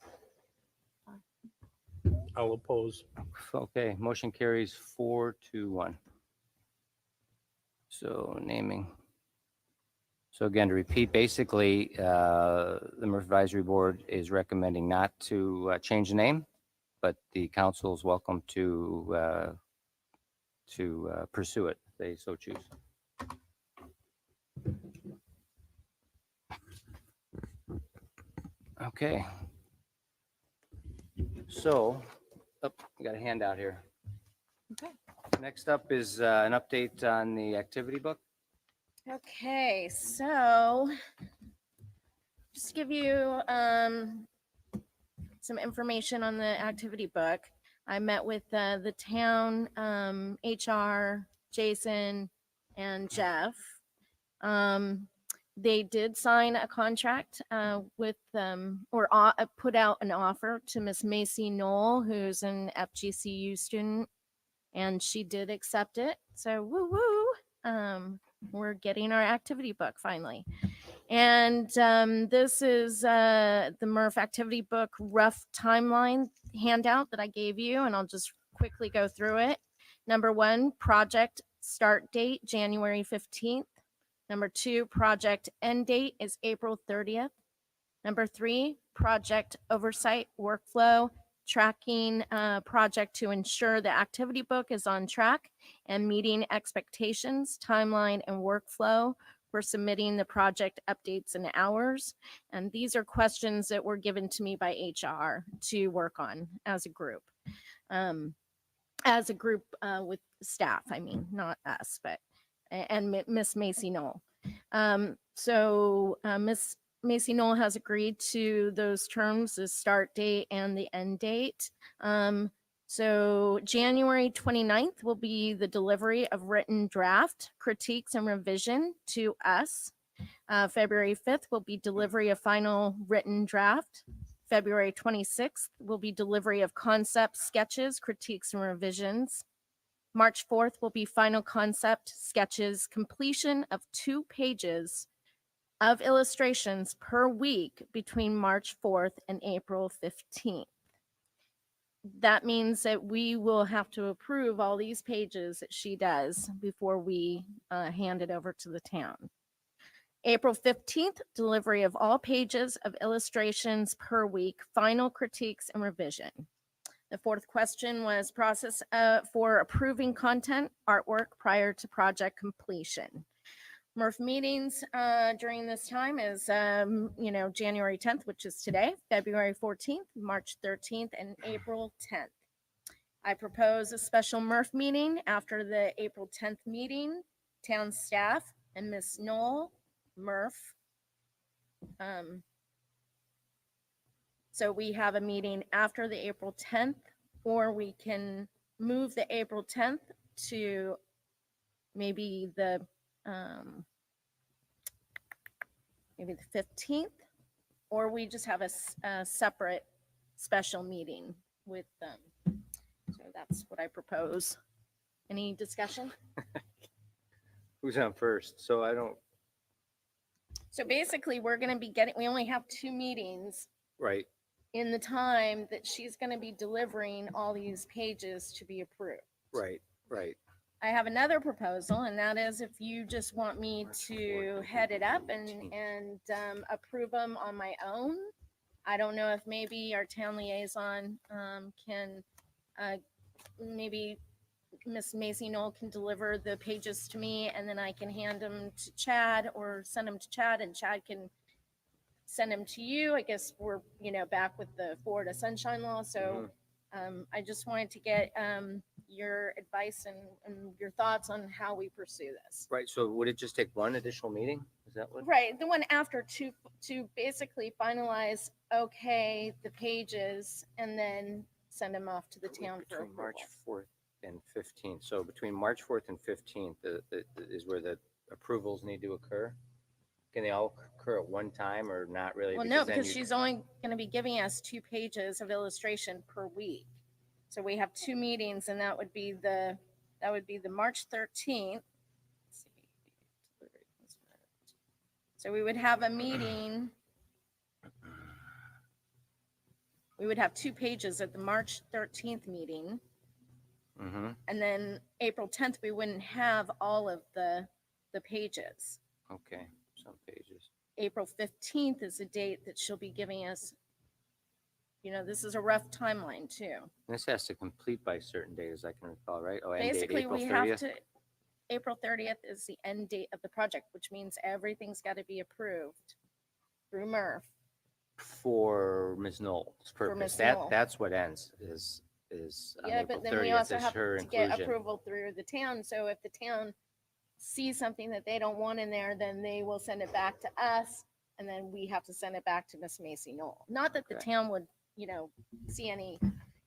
I'll oppose. Okay, motion carries 4-1. So naming. So again, to repeat, basically, the MERTF Advisory Board is recommending not to change the name, but the council is welcome to pursue it if they so choose. Okay. So, oh, we got a handout here. Okay. Next up is an update on the activity book. Okay, so just give you some information on the activity book. I met with the town HR, Jason, and Jeff. They did sign a contract with or put out an offer to Miss Macy Knoll, who's an FGCU student, and she did accept it. So woo woo. We're getting our activity book finally. And this is the MERTF activity book rough timeline handout that I gave you, and I'll just quickly go through it. Number 1, project start date, January 15th. Number 2, project end date is April 30th. Number 3, project oversight workflow, tracking project to ensure the activity book is on track and meeting expectations, timeline, and workflow for submitting the project updates and hours. And these are questions that were given to me by HR to work on as a group. With staff, I mean, not us, but, and Miss Macy Knoll. Miss Macy Knoll has agreed to those terms, the start date and the end date. So January 29th will be the delivery of written draft, critiques, and revision to us. February 5th will be delivery of final written draft. February 26th will be delivery of concept sketches, critiques, and revisions. March 4th will be final concept sketches, completion of 2 pages of illustrations per week between March 4th and April 15th. That means that we will have to approve all these pages that she does before we hand it over to the town. April 15th, delivery of all pages of illustrations per week, final critiques and revision. The 4th question was process for approving content artwork prior to project completion. MERTF meetings during this time is, January 10th, which is today, February 14th, March 13th, and April 10th. I propose a special MERTF meeting after the April 10th meeting. Town staff and Ms. Knoll, MERTF. So we have a meeting after the April 10th, or we can move the April 10th to maybe the 15th, or we just have a separate special meeting with them. So that's what I propose. Any discussion? Who's on first? So I don't, So basically, we're going to be we only have 2 meetings right. in the time that she's going to be delivering all these pages to be approved. Right. I have another proposal, and that is if you just want me to head it up and approve them on my own, I don't know if maybe our town liaison can, maybe Miss Macy Knoll can deliver the pages to me and then I can hand them to Chad or send them to Chad and Chad can send them to you. I guess we're, back with the Florida Sunshine Law. So I just wanted to get your advice and your thoughts on how we pursue this. Right, so would it just take one additional meeting? Is that what? Right, the one after to basically finalize, okay, the pages and then send them off to the town for Between March approval. 4th and 15th. So between March 4th and 15th is where the approvals need to occur? Can they all occur at one time or not really? Well, no, then because you- she's only going to be giving us 2 pages of illustration per week. So we have 2 meetings and that would be the March 13th. Let's see. So we would have a meeting. We would have 2 pages at the March 13th meeting. Mhm. And then April 10th, we wouldn't have all of the pages. Okay, some pages. April 15th is the date that she'll be giving us. This is a rough timeline too. This has to complete by a certain date, as I can recall, right? Oh, end date, Basically, April we 30th? have to, April 30th is the end date of the project, which means everything's got to be approved through MERF. For Ms. Knoll's For purpose. Ms. Knoll. That's what ends is on Yeah, April but then we 30th also is have her to get inclusion. approval through the town. So if the town sees something that they don't want in there, then they will send it back to us. And then we have to send it back to Miss Macy Knoll. Not that the Okay. town would, see any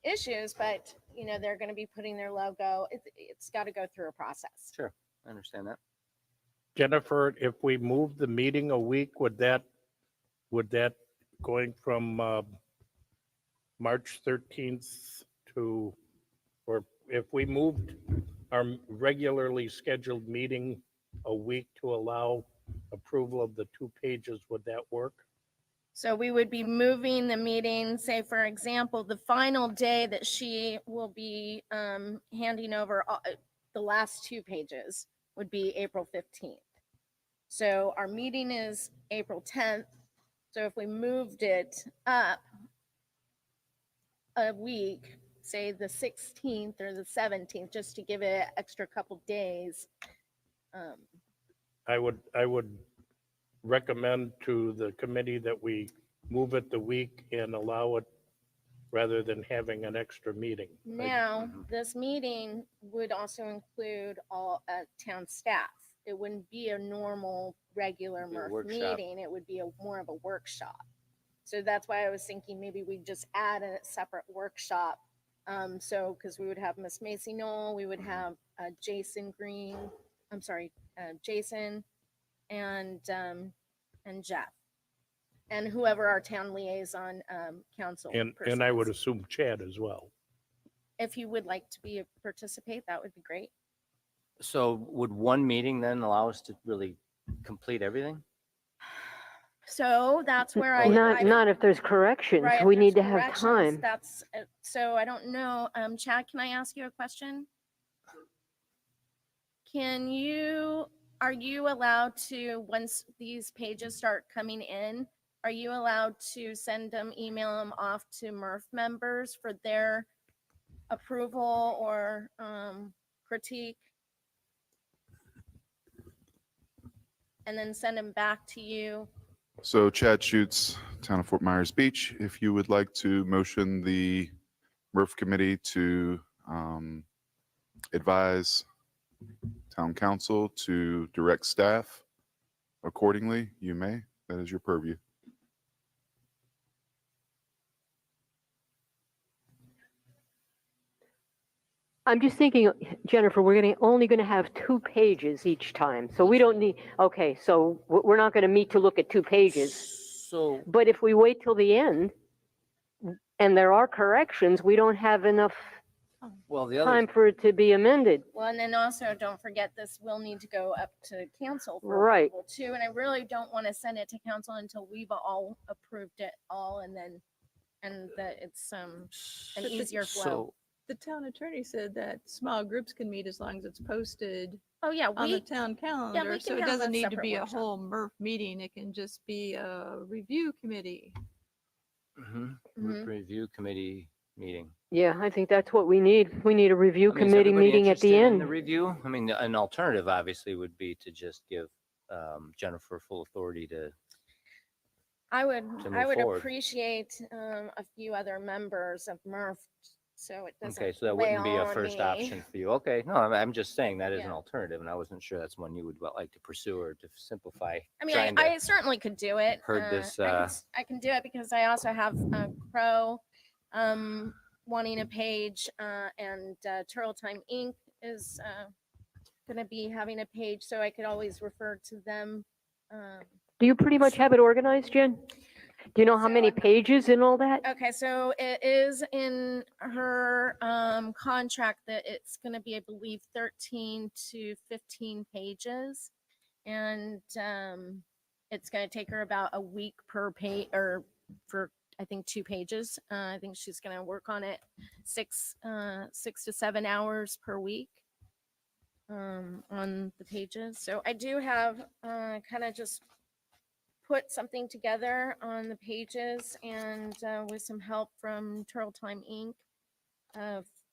issues, but, they're going to be putting their logo. It's got to go through a process. Sure, I understand that. Jennifer, if we move the meeting a week, would that going from March 13th to, or if we moved our regularly scheduled meeting a week to allow approval of the 2 pages, would that work? So we would be moving the meeting, say, for example, the final day that she will be handing over the last 2 pages would be April 15th. So our meeting is April 10th. So if we moved it up a week, say the 16th or the 17th, just to give it an extra couple days. I would recommend to the committee that we move it the week and allow it rather than having an extra meeting. Now, this meeting would also include all town staff. It wouldn't be a normal, regular Be a MERF workshop. meeting. It would be more of a workshop. So that's why I was thinking maybe we just add a separate workshop. So, because we would have Miss Macy Knoll, we would have Jason Green, Jason and Jeff. And whoever our town liaison council And person I would is. assume Chad as well. If you would like to participate, that would be great. So would one meeting then allow us to really complete everything? So that's where I. Not if there's corrections. Right, if We need to there's have corrections, time. That's, so I don't know. Chad, can I ask you a question? Are you allowed to, once these pages start coming in, are you allowed to email them off to MERF members for their approval or critique? And then send them back to you? So Chad Schutz, Town of Fort Myers Beach, if you would like to motion the MERF committee to advise town council to direct staff accordingly, you may. That is your purview. I'm just thinking, Jennifer, we're only going to have 2 pages each time. So we don't need, okay, so we're not going to meet to look at 2 pages. So, But if we wait till the end and there are corrections, we don't have enough well, the time other, for it to be amended. Well, and then also don't forget this will need to go up to council for Right. approval too. And I really don't want to send it to council until we've all approved it all and that it's an But the- easier flow. so, The town attorney said that small groups can meet as long as it's posted Oh, yeah, on the town calendar. we So can it have a doesn't need to separate be a workshop. whole MERF meeting. It can just be a review committee. Mhm. Mhm. Review committee meeting. Yeah, I think that's what we need. We need a review I mean, is committee everybody meeting at the interested in the end. review? I mean, an alternative obviously would be to just give Jennifer full authority to I would, to I move would forward. appreciate a few other members of MERF, so it doesn't Okay, so that weigh wouldn't be a all on first me. option for you. Okay, no, I'm just saying that is an Yeah. alternative, and I wasn't sure that's one you would like to pursue or to simplify. I mean, I, Trying to I certainly could do it. heard this, I can do it because I also have Crow wanting a page, and Turtle Time Inc. is going to be having a page, so I could always refer to them. Um, Do you pretty much have it organized, Jen? Do you know how So, many pages and all that? Okay, so it is in her contract that it's going to be, I believe, 13 to 15 pages, and it's going to take her about a week per page, or for I think 2 pages. I think she's going to work on it 6 to 7 hours per week on the pages. So I do have kind of just put something together on the pages, and with some help from Turtle Time Inc.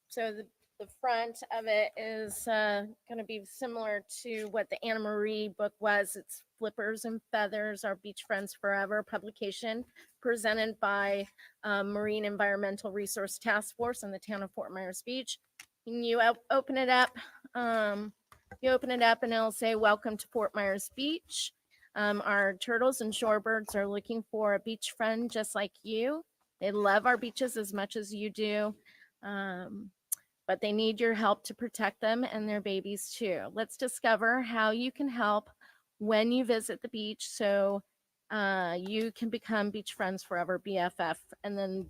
So the front of it is going to be similar to what the Anna Marie book was. It's Flippers and Feathers, Our Beach Friends Forever publication, presented by Marine Environmental Resource Task Force in the town of Fort Myers Beach. And you open it up. You open it up and it'll say, "Welcome to Fort Myers Beach. Our turtles and shorebirds are looking for a beach friend just like you. They love our beaches as much as you do, but they need your help to protect them and their babies too. Let's discover how you can help when you visit the beach, so you can become beach friends forever, BFF." And then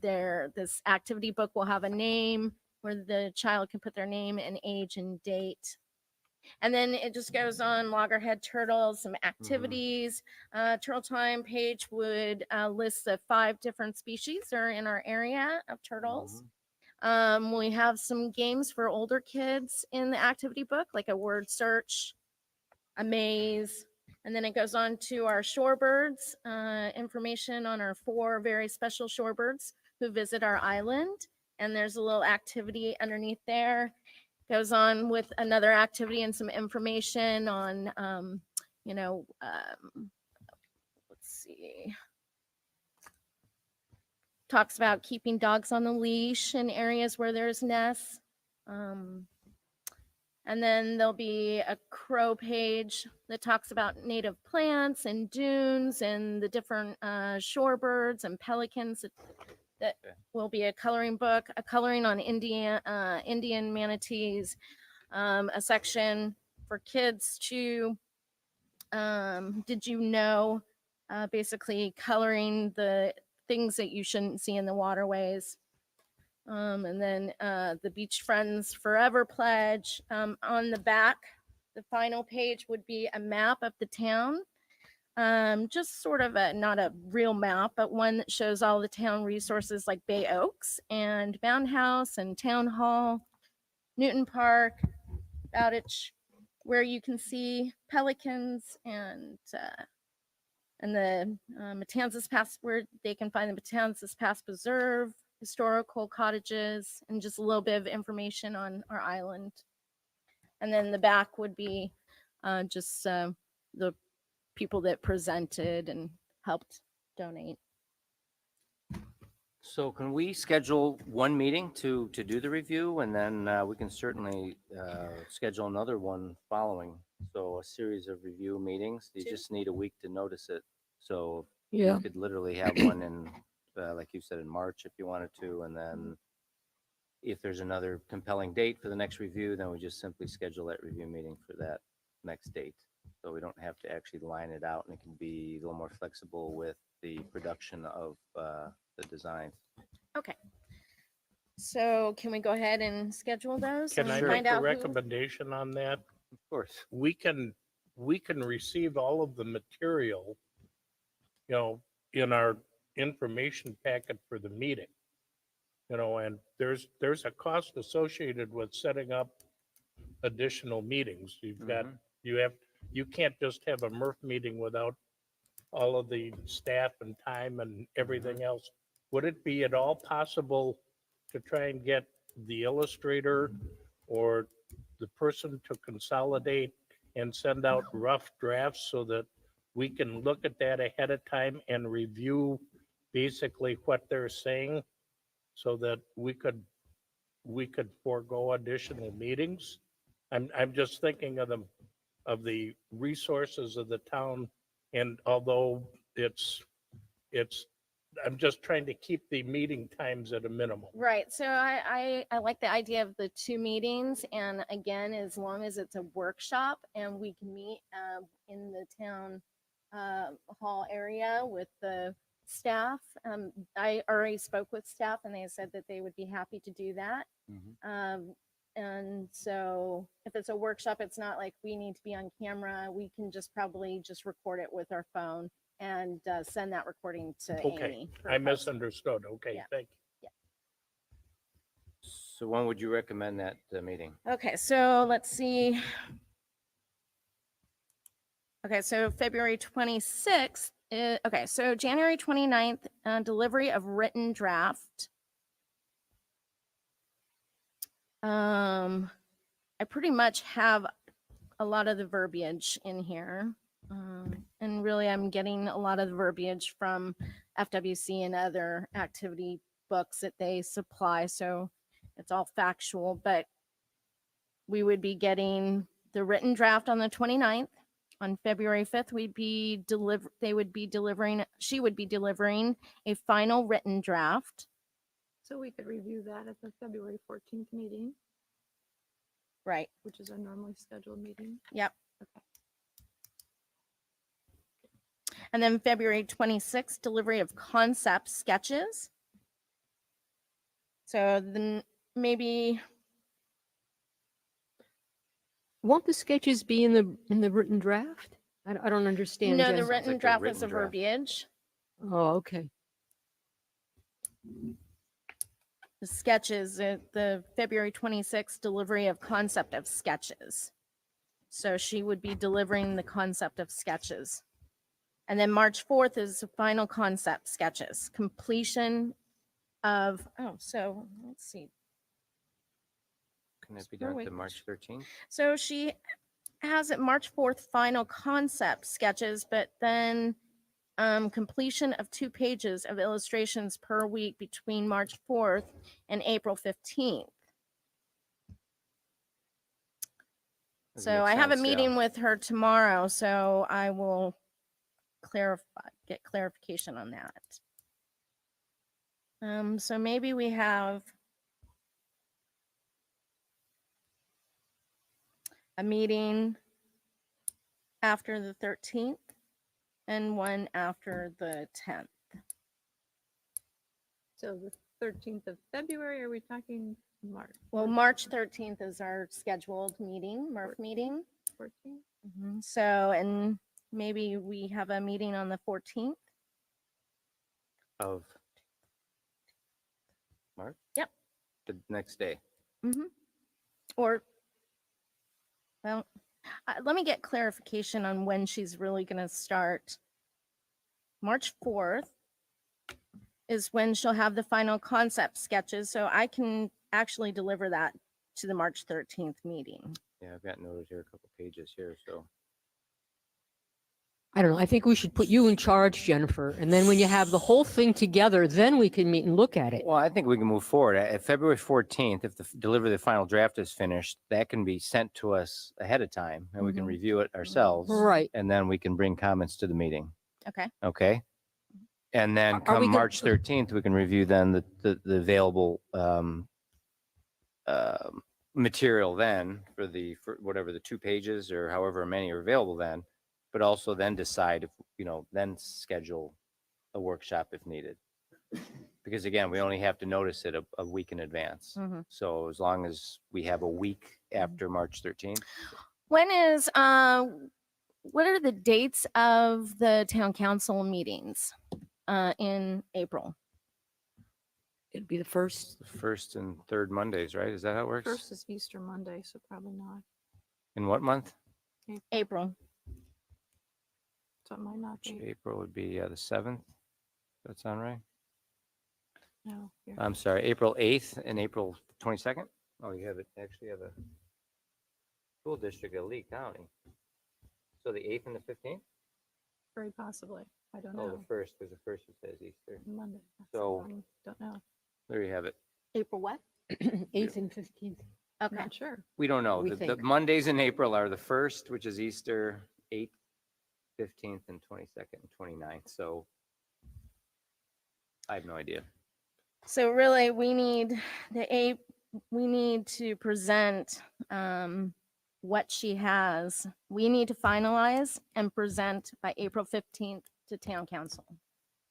this activity book will have a name where the child can put their name and age and date. And then it just goes on loggerhead turtles, some activities. Turtle Time page would list the 5 different species that are in our area of turtles. We have some games for older kids in the activity book, like a word search, a maze, and then it goes on to our shorebirds, information on our 4 very special shorebirds who visit our island. And there's a little activity underneath there. Goes on with another activity and some information on, let's see, talks about keeping dogs on the leash in areas where there's nests. And then there'll be a crow page that talks about native plants and dunes and the different shorebirds and pelicans. That will be a coloring book, a coloring on Indian manatees, a section for kids to, did you know, basically coloring the things that you shouldn't see in the waterways. And then the Beach Friends Forever pledge. On the back, the final page would be a map of the town. Just sort of not a real map, but one that shows all the town resources like Bay Oaks and Mound House and Town Hall, Newton Park, Bowditch, where you can see pelicans and the Matanzas Pass, where they can find the Matanzas Pass Preserve, historical cottages, and just a little bit of information on our island. And then the back would be just the people that presented and helped donate. So can we schedule one meeting to do the review, and then we can certainly schedule another one following. So a series of review meetings. You just need a week to notice it. So Yeah. you could literally have one in, like you said, in March if you wanted to, and then if there's another compelling date for the next review, then we just simply schedule that review meeting for that next date. So we don't have to actually line it out, and it can be a little more flexible with the production of the design. Okay. So can we go ahead and schedule those? Can and I Sure. make find a out who- recommendation on that? Of course. We can receive all of the material, in our information packet for the meeting. And there's a cost associated with setting up additional meetings. You can't just have a MERF meeting without all of the staff and time and everything else would it be at all possible to try and get the illustrator or the person to consolidate and send out rough drafts so that we can look at that ahead of time and review basically what they're saying so that we could forego additional meetings? I'm just thinking of the resources of the town, and although it's, I'm just trying to keep the meeting times at a minimum. Right, so I like the idea of the 2 meetings, and again, as long as it's a workshop and we can meet in the town hall area with the staff. I already spoke with staff and they said that they would be happy to do that. And so if it's a workshop, it's not like we need to be on camera. We can just probably just record it with our phone and send that recording to Okay, Amy. for I posting. misunderstood. Okay, Yeah. thank you. So when would you recommend that meeting? Okay, so let's see. Okay, so February 26th. Okay, so January 29th, delivery of written draft. I pretty much have a lot of the verbiage in here. And really, I'm getting a lot of the verbiage from FWC and other activity books that they supply. So it's all factual, but we would be getting the written draft on the 29th. On February 5th, she would be delivering a final written draft. So we could review that at the February 14th meeting, Right. which is our normally scheduled meeting. Yep. Okay. And then February 26th, delivery of concept sketches. So then maybe, Won't the sketches be in the written draft? I don't understand. no, Jen. the Sounds written like a draft is written a draft. verbiage. Oh, okay. The sketches, the February 26th delivery of concept of sketches. So she would be delivering the concept of sketches. And then March 4th is the final concept sketches, completion of, so let's see. Can that be Per done week. to March 13th? So she has it March 4th final concept sketches, but then completion of 2 pages of illustrations per week between March 4th and April 15th. Does So make I have a sense, yeah. meeting with her tomorrow, so I will get clarification on that. So maybe we have a meeting after the 13th and one after the 10th. So the 13th of February, are we talking March? Well, March 13th is our scheduled meeting, MERF meeting. 14th? So, and maybe we have a meeting on the 14th. Of March? Yep. The next day. Or, well, let me get clarification on when she's really going to start. March 4th is when she'll have the final concept sketches, so I can actually deliver that to the March 13th meeting. Yeah, I've got noted here a couple pages here, so. I don't know. I think we should put you in charge, Jennifer. And then when you have the whole thing together, then we can meet and look at it. Well, I think we can move forward. At February 14th, if the delivery of the final draft is finished, that can be sent to us ahead of time and we can Mhm. review it ourselves. Right. And then we can bring comments to the meeting. Okay. Okay. And then Are come we gonna- March 13th, we can review then the available material then for whatever the 2 pages or however many are available then, but also then decide if, then schedule a workshop if needed. Because again, we only have to notice it a week in advance. Mhm. So as long as we have a week after March 13th, When is, what are the dates of the town council meetings in April? It'd be the first. the first and third Mondays, right? Is that how it works? First is Easter Monday, so probably not. In what month? April. So it might not be. April would be the 7th. Does that sound right? No. here. I'm sorry, April 8th and April 22nd? Oh, you have it, actually have a school district of Lee County. So the 8th and the 15th? Very possibly. I don't Oh, know. the 1st, because the 1st it says Easter. Monday. So- Don't know. There you have it. April what? 8th and 15th. Okay. Not sure. We don't know. We The think. Mondays in April are the 1st, which is Easter, 8th, 15th, and 22nd, and 29th. So I have no idea. So really, we need we need to present what she has. We need to finalize and present by April 15th to town council.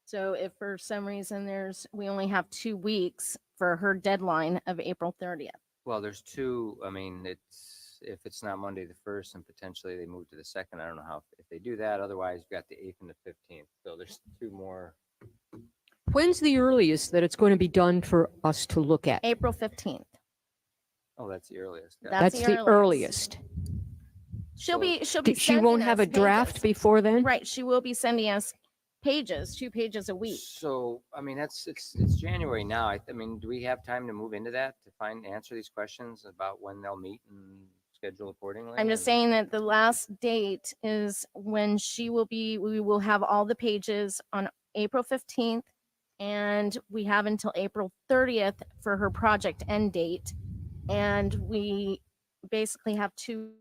So if for some reason we only have 2 weeks for her deadline of April 30th. Well, there's two, I mean, if it's not Monday the 1st and potentially they move to the 2nd, I don't know how, if they do that. Otherwise, you've got the 8th and the 15th. So there's 2 more. When's the earliest that it's going to be done for us to look at? April 15th. Oh, that's the earliest. Got it. That's That's the the earliest. She'll be She sending won't have us a draft pages. before then? Right, she will be sending us pages, 2 pages a week. So, I mean, it's January now. I mean, do we have time to move into that to answer these questions about when they'll meet and schedule accordingly? I'm just And- saying that the last date is when we will have all the pages on April 15th. And we have until April 30th for her project end date. And we basically have 2.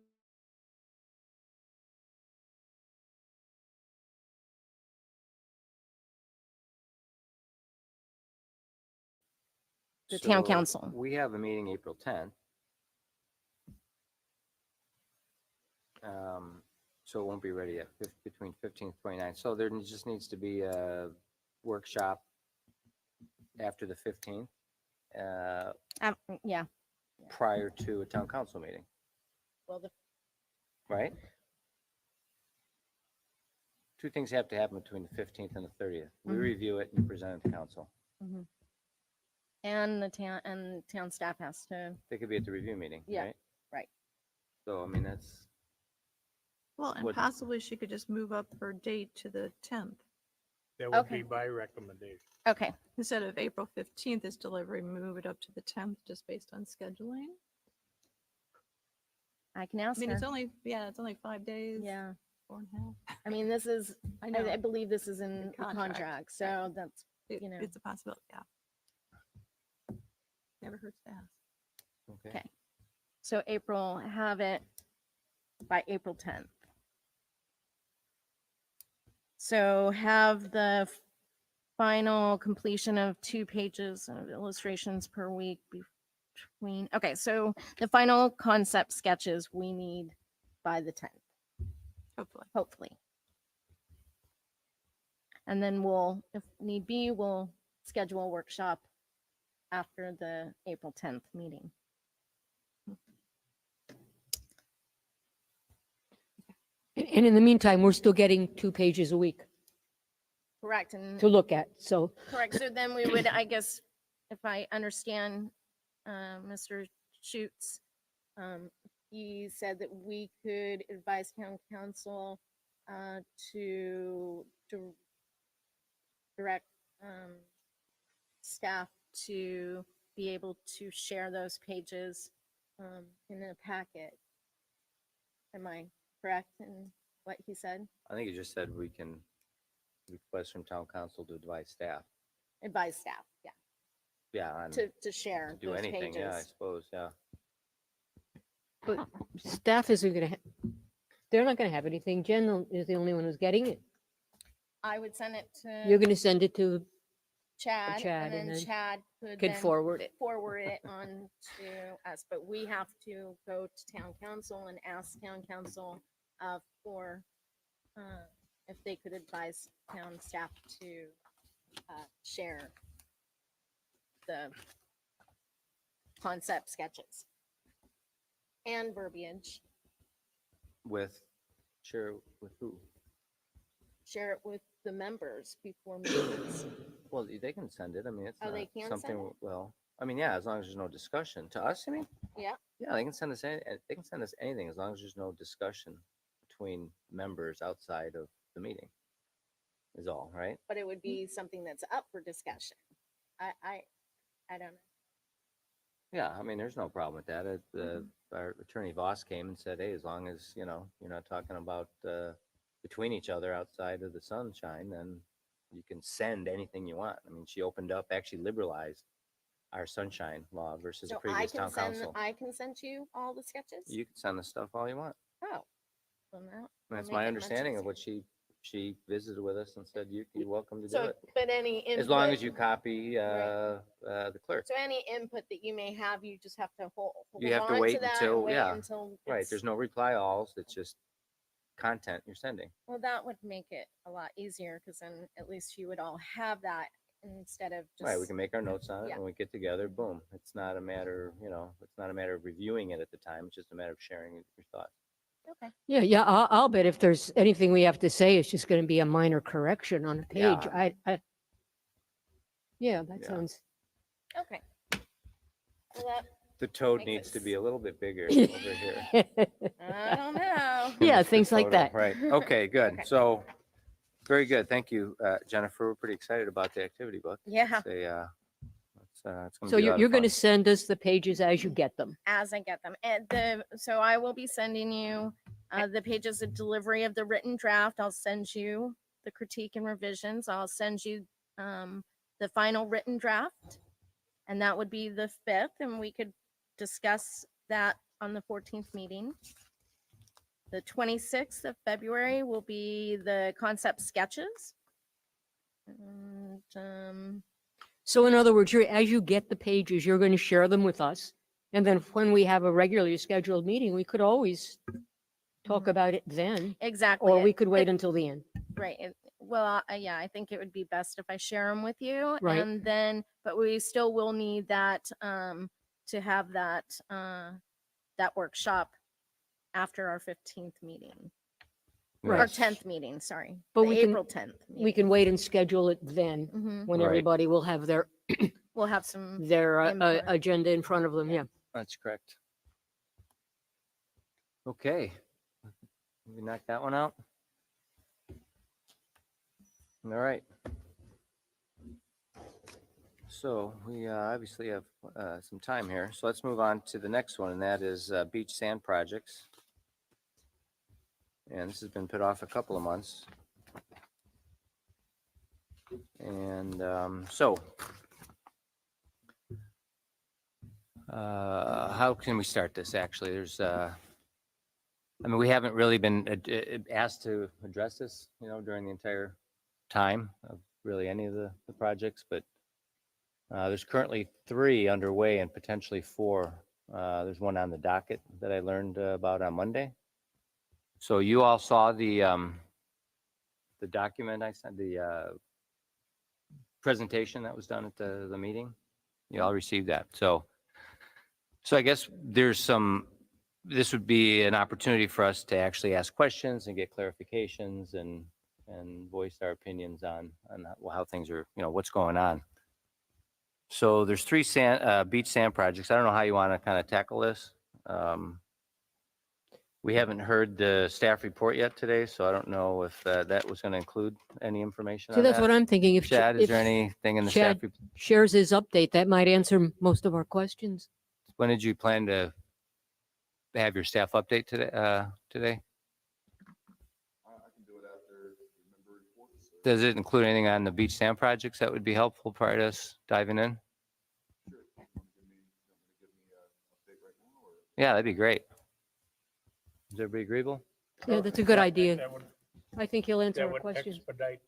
The town So council. We have a meeting April 10th. So it won't be ready yet, between 15th, 29th. So there just needs to be a workshop after the 15th, Yeah, prior to a town council meeting, well, the right? 2 things have to happen between the 15th and the 30th. We Mhm. review it and present it to council. and the town staff has to, They could be at the review meeting, Yeah, right? right. So, I mean, that's, Well, and What- possibly she could just move up her date to the 10th. That would Okay. be by recommendation. okay. Instead of April 15th is delivery, move it up to the 10th just based on scheduling. I can I ask mean, it's her. only 5 days. Yeah, 4.5. I mean, this is, I know. I believe this is in the contract, contract, so that's, you know. It's a possibility, yeah. Never hurts to ask. okay. Okay. So April, have it by April 10th. So have the final completion of 2 pages of illustrations per week between, okay, so the final concept sketches we need by the 10th, hopefully. And then we'll, if need be, we'll schedule a workshop after the April 10th meeting. And in the meantime, we're still getting 2 pages a week Correct, and to look at. So correct. So then we would, I guess, if I understand, Mr. Schutz, he said that we could advise town council to direct staff to be able to share those pages in a packet. Am I correct in what he said? I think you just said we can request from town council to advise staff. Advise staff, yeah, Yeah, on to share to do those anything, yeah, I pages. suppose, yeah. but staff isn't going to, they're not going to have anything. Jen is the only one who's getting it. I would send it to. You're going to send it to, Chad, Chad, and and then then Chad could could then forward it. forward it on to us, but we have to go to town council and ask town council for if they could advise town staff to share the concept sketches and verbiage, With, sure, with who? share it with the members before meetings. Well, they can send it. I mean, it's Oh, they not can send something, it? well, I mean, yeah, as long as there's no discussion. To us, I mean? Yeah. Yeah, they can send us they can send us anything as long as there's no discussion between members outside of the meeting. Is all, right? But it would be something that's up for discussion. I don't know. Yeah, I mean, there's no problem with that. Our attorney Voss came and said, hey, as long as, you're not talking about between each other outside of the sunshine, then you can send anything you want. I mean, she opened up, actually liberalized our sunshine law versus the So previous town council. I can send you all the sketches? You can send the stuff all you want. Oh. Well, now That's make my it much understanding of easier. what she visited with us and said, you're welcome to do So, it. but any input. As long as you copy Right. the clerk. So any input that you may have, you just have to hold You have to on wait that until- and wait yeah, until Right, it's- there's no reply alls, it's just content you're sending. Well, that would make it a lot easier because then at least you would all have that instead of just. Right, we can make our notes on it Yeah. when we get together, boom. It's not a matter, it's not a matter of reviewing it at the time, it's just a matter of sharing your thoughts. Okay. Yeah, I'll bet if there's anything we have to say, it's just going to be a minor correction on a page. Yeah. Yeah, that Yeah. sounds. Okay. Well, that, The toad Makes needs it to be a little bit bigger Yeah, over here. I don't know. Yeah, The things like photo, that. Right, okay, good. Okay. So, very good, thank you, Jennifer. We're pretty excited about the activity book. Yeah. It's gonna So be a lot of you're going to fun. send us the pages as you get them. As I get them. And so I will be sending you the pages of delivery of the written draft. I'll send you the critique and revisions. I'll send you the final written draft. And that would be the 5th. And we could discuss that on the 14th meeting. The 26th of February will be the concept sketches. And So in other words, as you get the pages, you're going to share them with us. And then when we have a regularly scheduled meeting, we could always talk Mhm. about it then, exactly. or we it- could wait it- until the end. Right. Well, yeah, I think it would be best if I share them with you. Right. And then, but we still will need that to have that that workshop after our 15th meeting. Or Right. 10th meeting, sorry. But The we can- April 10th. We can wait and schedule it then when Right. everybody will have their We'll have some. Input. agenda in front of them. Yeah. That's correct. Okay. We knock that one out. All right. So we obviously have some time here. So let's move on to the next one, and that is beach sand projects. And this has been put off a couple of months. And how can we start this? Actually, we haven't really been asked to address this, during the entire time of really any of the projects, but there's currently 3 underway and potentially 4. There's one on the docket that I learned about on Monday. So you all saw the document I sent, the presentation that was done at the meeting. You all received that. So I guess this would be an opportunity for us to actually ask questions and get clarifications and voice our opinions on how things are, what's going on. So there's 3 beach sand projects. I don't know how you want to kind of tackle this. We haven't heard the staff report yet today, so I don't know if that was going to include any information So on that's that. what I'm thinking. If Chad, is if there anything in the Chad- staff report? shares his update, that might answer most of our questions. When did you plan to have your staff update today? Today? I can do it after the member reports. Does it include anything on the beach sand projects that would be helpful prior to us diving in? Sure. You want to give me an update right now, or? Yeah, that'd be great. Is everybody agreeable? Yeah, that's a good idea. That would, I think he'll answer that our would questions. expedite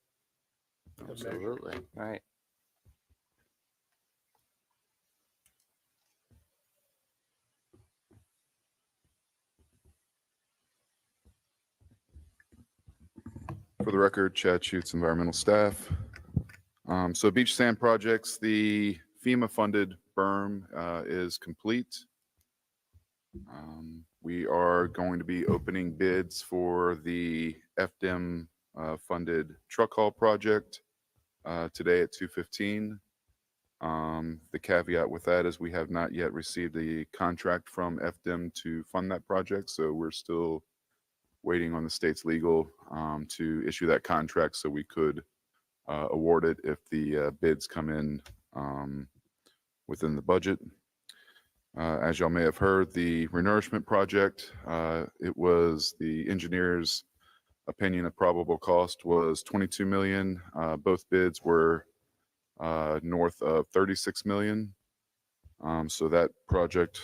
the measure. Absolutely. All right. For the record, Chad Schutz, environmental staff. So beach sand projects, the FEMA-funded berm is complete. We are going to be opening bids for the FDM funded truck haul project today at 2:15. The caveat with that is we have not yet received a contract from FDM to fund that project, so we're still waiting on the state's legal to issue that contract so we could award it if the bids come in within the budget. As y'all may have heard, the renourishment project, it was the engineer's opinion of probable cost was 22 million. Both bids were north of 36 million. So that project,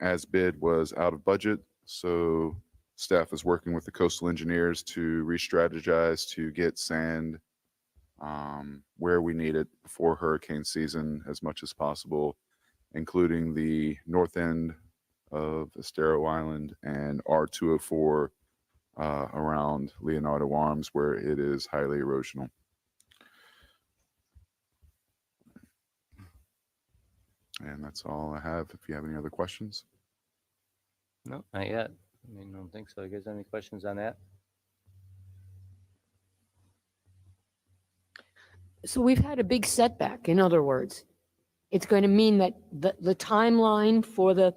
as bid, was out of budget. So staff is working with the coastal engineers to re-strategize to get sand where we need it before hurricane season as much as possible, including the north end of Estero Island and R204 around Leonardo Arms, where it is highly erosional. And that's all I have. If you have any other questions. No, not yet. I mean, I don't think so. You guys have any questions on that? So we've had a big setback, in other words. It's going to mean that the timeline for the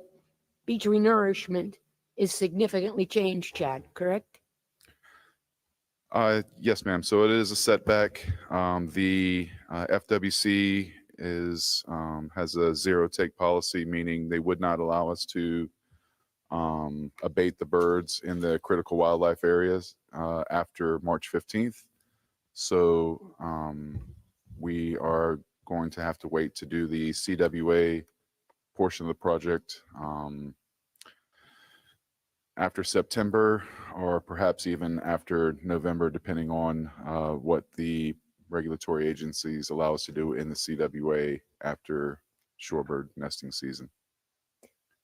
beach renourishment is significantly changed, Chad, correct? Yes, ma'am. So it is a setback. The FWC is has a zero take policy, meaning they would not allow us to abate the birds in the critical wildlife areas after March 15th. So we are going to have to wait to do the CWA portion of the project after September, or perhaps even after November, depending on what the regulatory agencies allow us to do in the CWA after shorebird nesting season.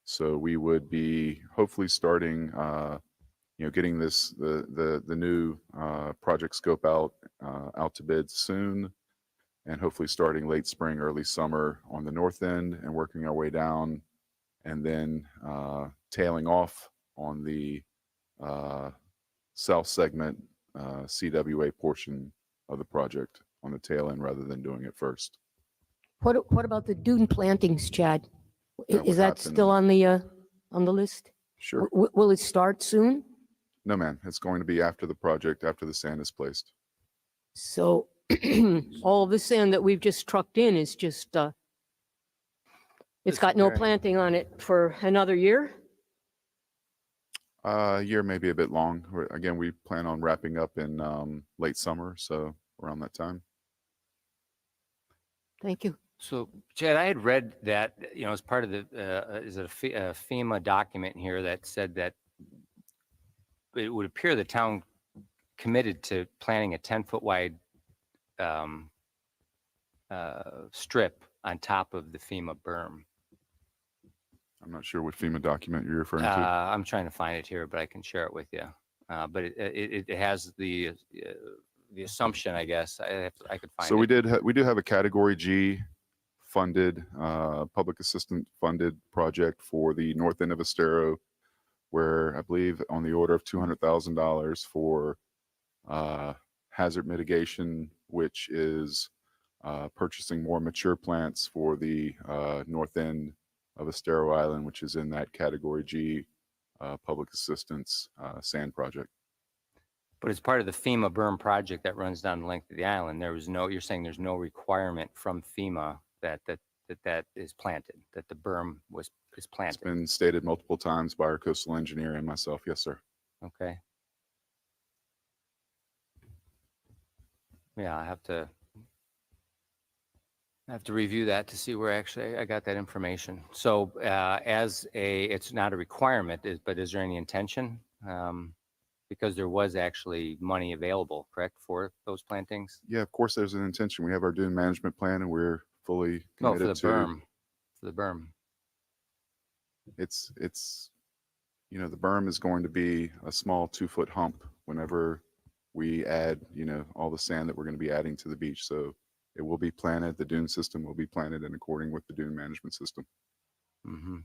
So we would be hopefully starting, getting the new project scope out to bid soon, and hopefully starting late spring, early summer on the north end and working our way down, and then tailing off on the south segment CWA portion of the project on the tail end rather than doing it first. What about the dune plantings, Chad? That would Is that happen- still on the list? Sure. Will it start soon? No, ma'am. It's going to be after the project, after the sand is placed. So all of the sand that we've just trucked in is just, it's Just got no preparing. planting on it for another year? A year may be a bit long. Again, we plan on wrapping up in late summer, so around that time. Thank you. So Chad, I had read that, as part of the, is it a FEMA document here that said that it would appear the town committed to planting a 10-foot wide strip on top of the FEMA berm. I'm not sure what FEMA document you're referring to. I'm trying to find it here, but I can share it with you. But it has the assumption, I guess. I could find So it. we do have a Category G funded, public assistant funded project for the north end of Estero, where I believe on the order of $200,000 for hazard mitigation, which is purchasing more mature plants for the north end of Estero Island, which is in that Category G public assistance sand project. But as part of the FEMA berm project that runs down the length of the island, you're saying there's no requirement from FEMA that is planted, that the berm is It's planted. been stated multiple times by our coastal engineer and myself. Yes, sir. Okay. Yeah, I have to review that to see where actually I got that information. So it's not a requirement, but is there any intention? Because there was actually money available, correct, for those plantings? Yeah, of course, there's an intention. We have our dune management plan, and we're fully No, for committed the to. berm. For the berm. It's the berm is going to be a small 2-foot hump whenever we add all the sand that we're going to be adding to the beach. So it will be planted. The dune system will be planted in according with the dune management system. Mm-hmm.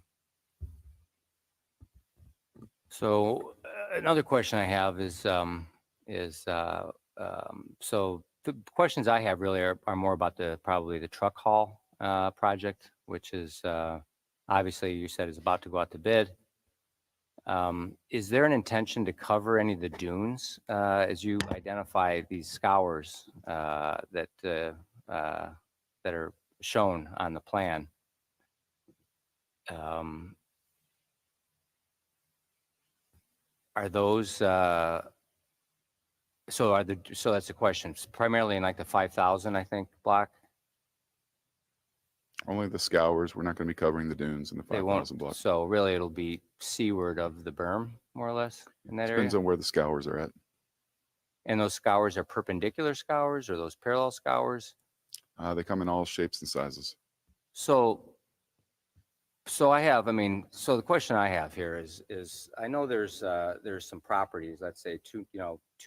So another question I have is so the questions I have really are more about probably the truck haul project, which is obviously you said is about to go out to bid. Is there an intention to cover any of the dunes as you identify these scours that are shown on the plan. Are those, so that's the question. It's primarily in like the 5,000, I think, block? Only the scours. We're not going to be covering the dunes in the They won't, 5,000 block. so really it'll be seaward of the berm, more or less, in that area? Depends on where the scours are at. And those scours are perpendicular scours or those parallel scours? They come in all shapes and sizes. So so the question I have here is I know there's some properties, let's say two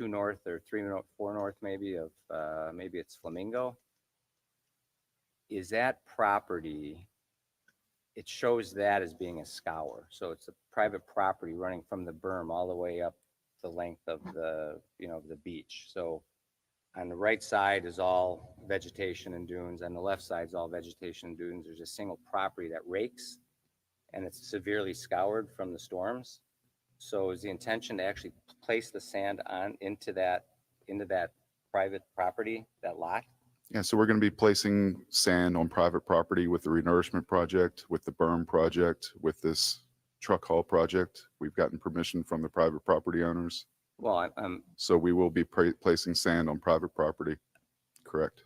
north or four north maybe of, maybe it's Flamingo. Is that property, it shows that as being a scour. So it's a private property running from the berm all the way up the length of the, the beach. So on the right side is all vegetation and dunes. On the left side is all vegetation and dunes. There's a single property that rakes, and it's severely scoured from the storms. So is the intention to actually place the sand into that private property, that lot? Yeah, so we're going to be placing sand on private property with the renourishment project, with the berm project, with this truck haul project. We've gotten permission from the private property owners. Well, So we will be placing sand on private property. Correct.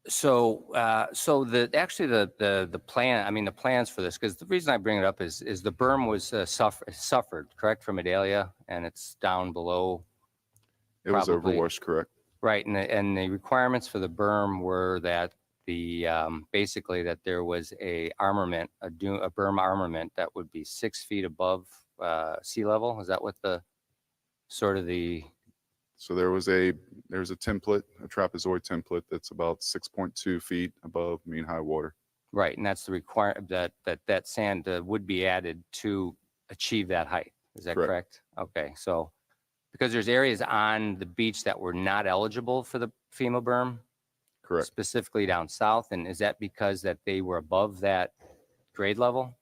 so the plan, I mean, the plans for this, because the reason I bring it up is the berm was suffered, correct, from Idalia, and it's down below. It was Probably. overwashed, correct? Right, and the requirements for the berm were that basically that there was a berm armament that would be 6 feet above sea level. Is that what So there's a template, a trapezoid template that's about 6.2 feet above mean high water. right, and that's the that sand would be added to achieve that height. Is that correct? Okay, so because there's areas on the beach that were not eligible for the FEMA berm, Correct. specifically down south, and is that because that they were above that grade level?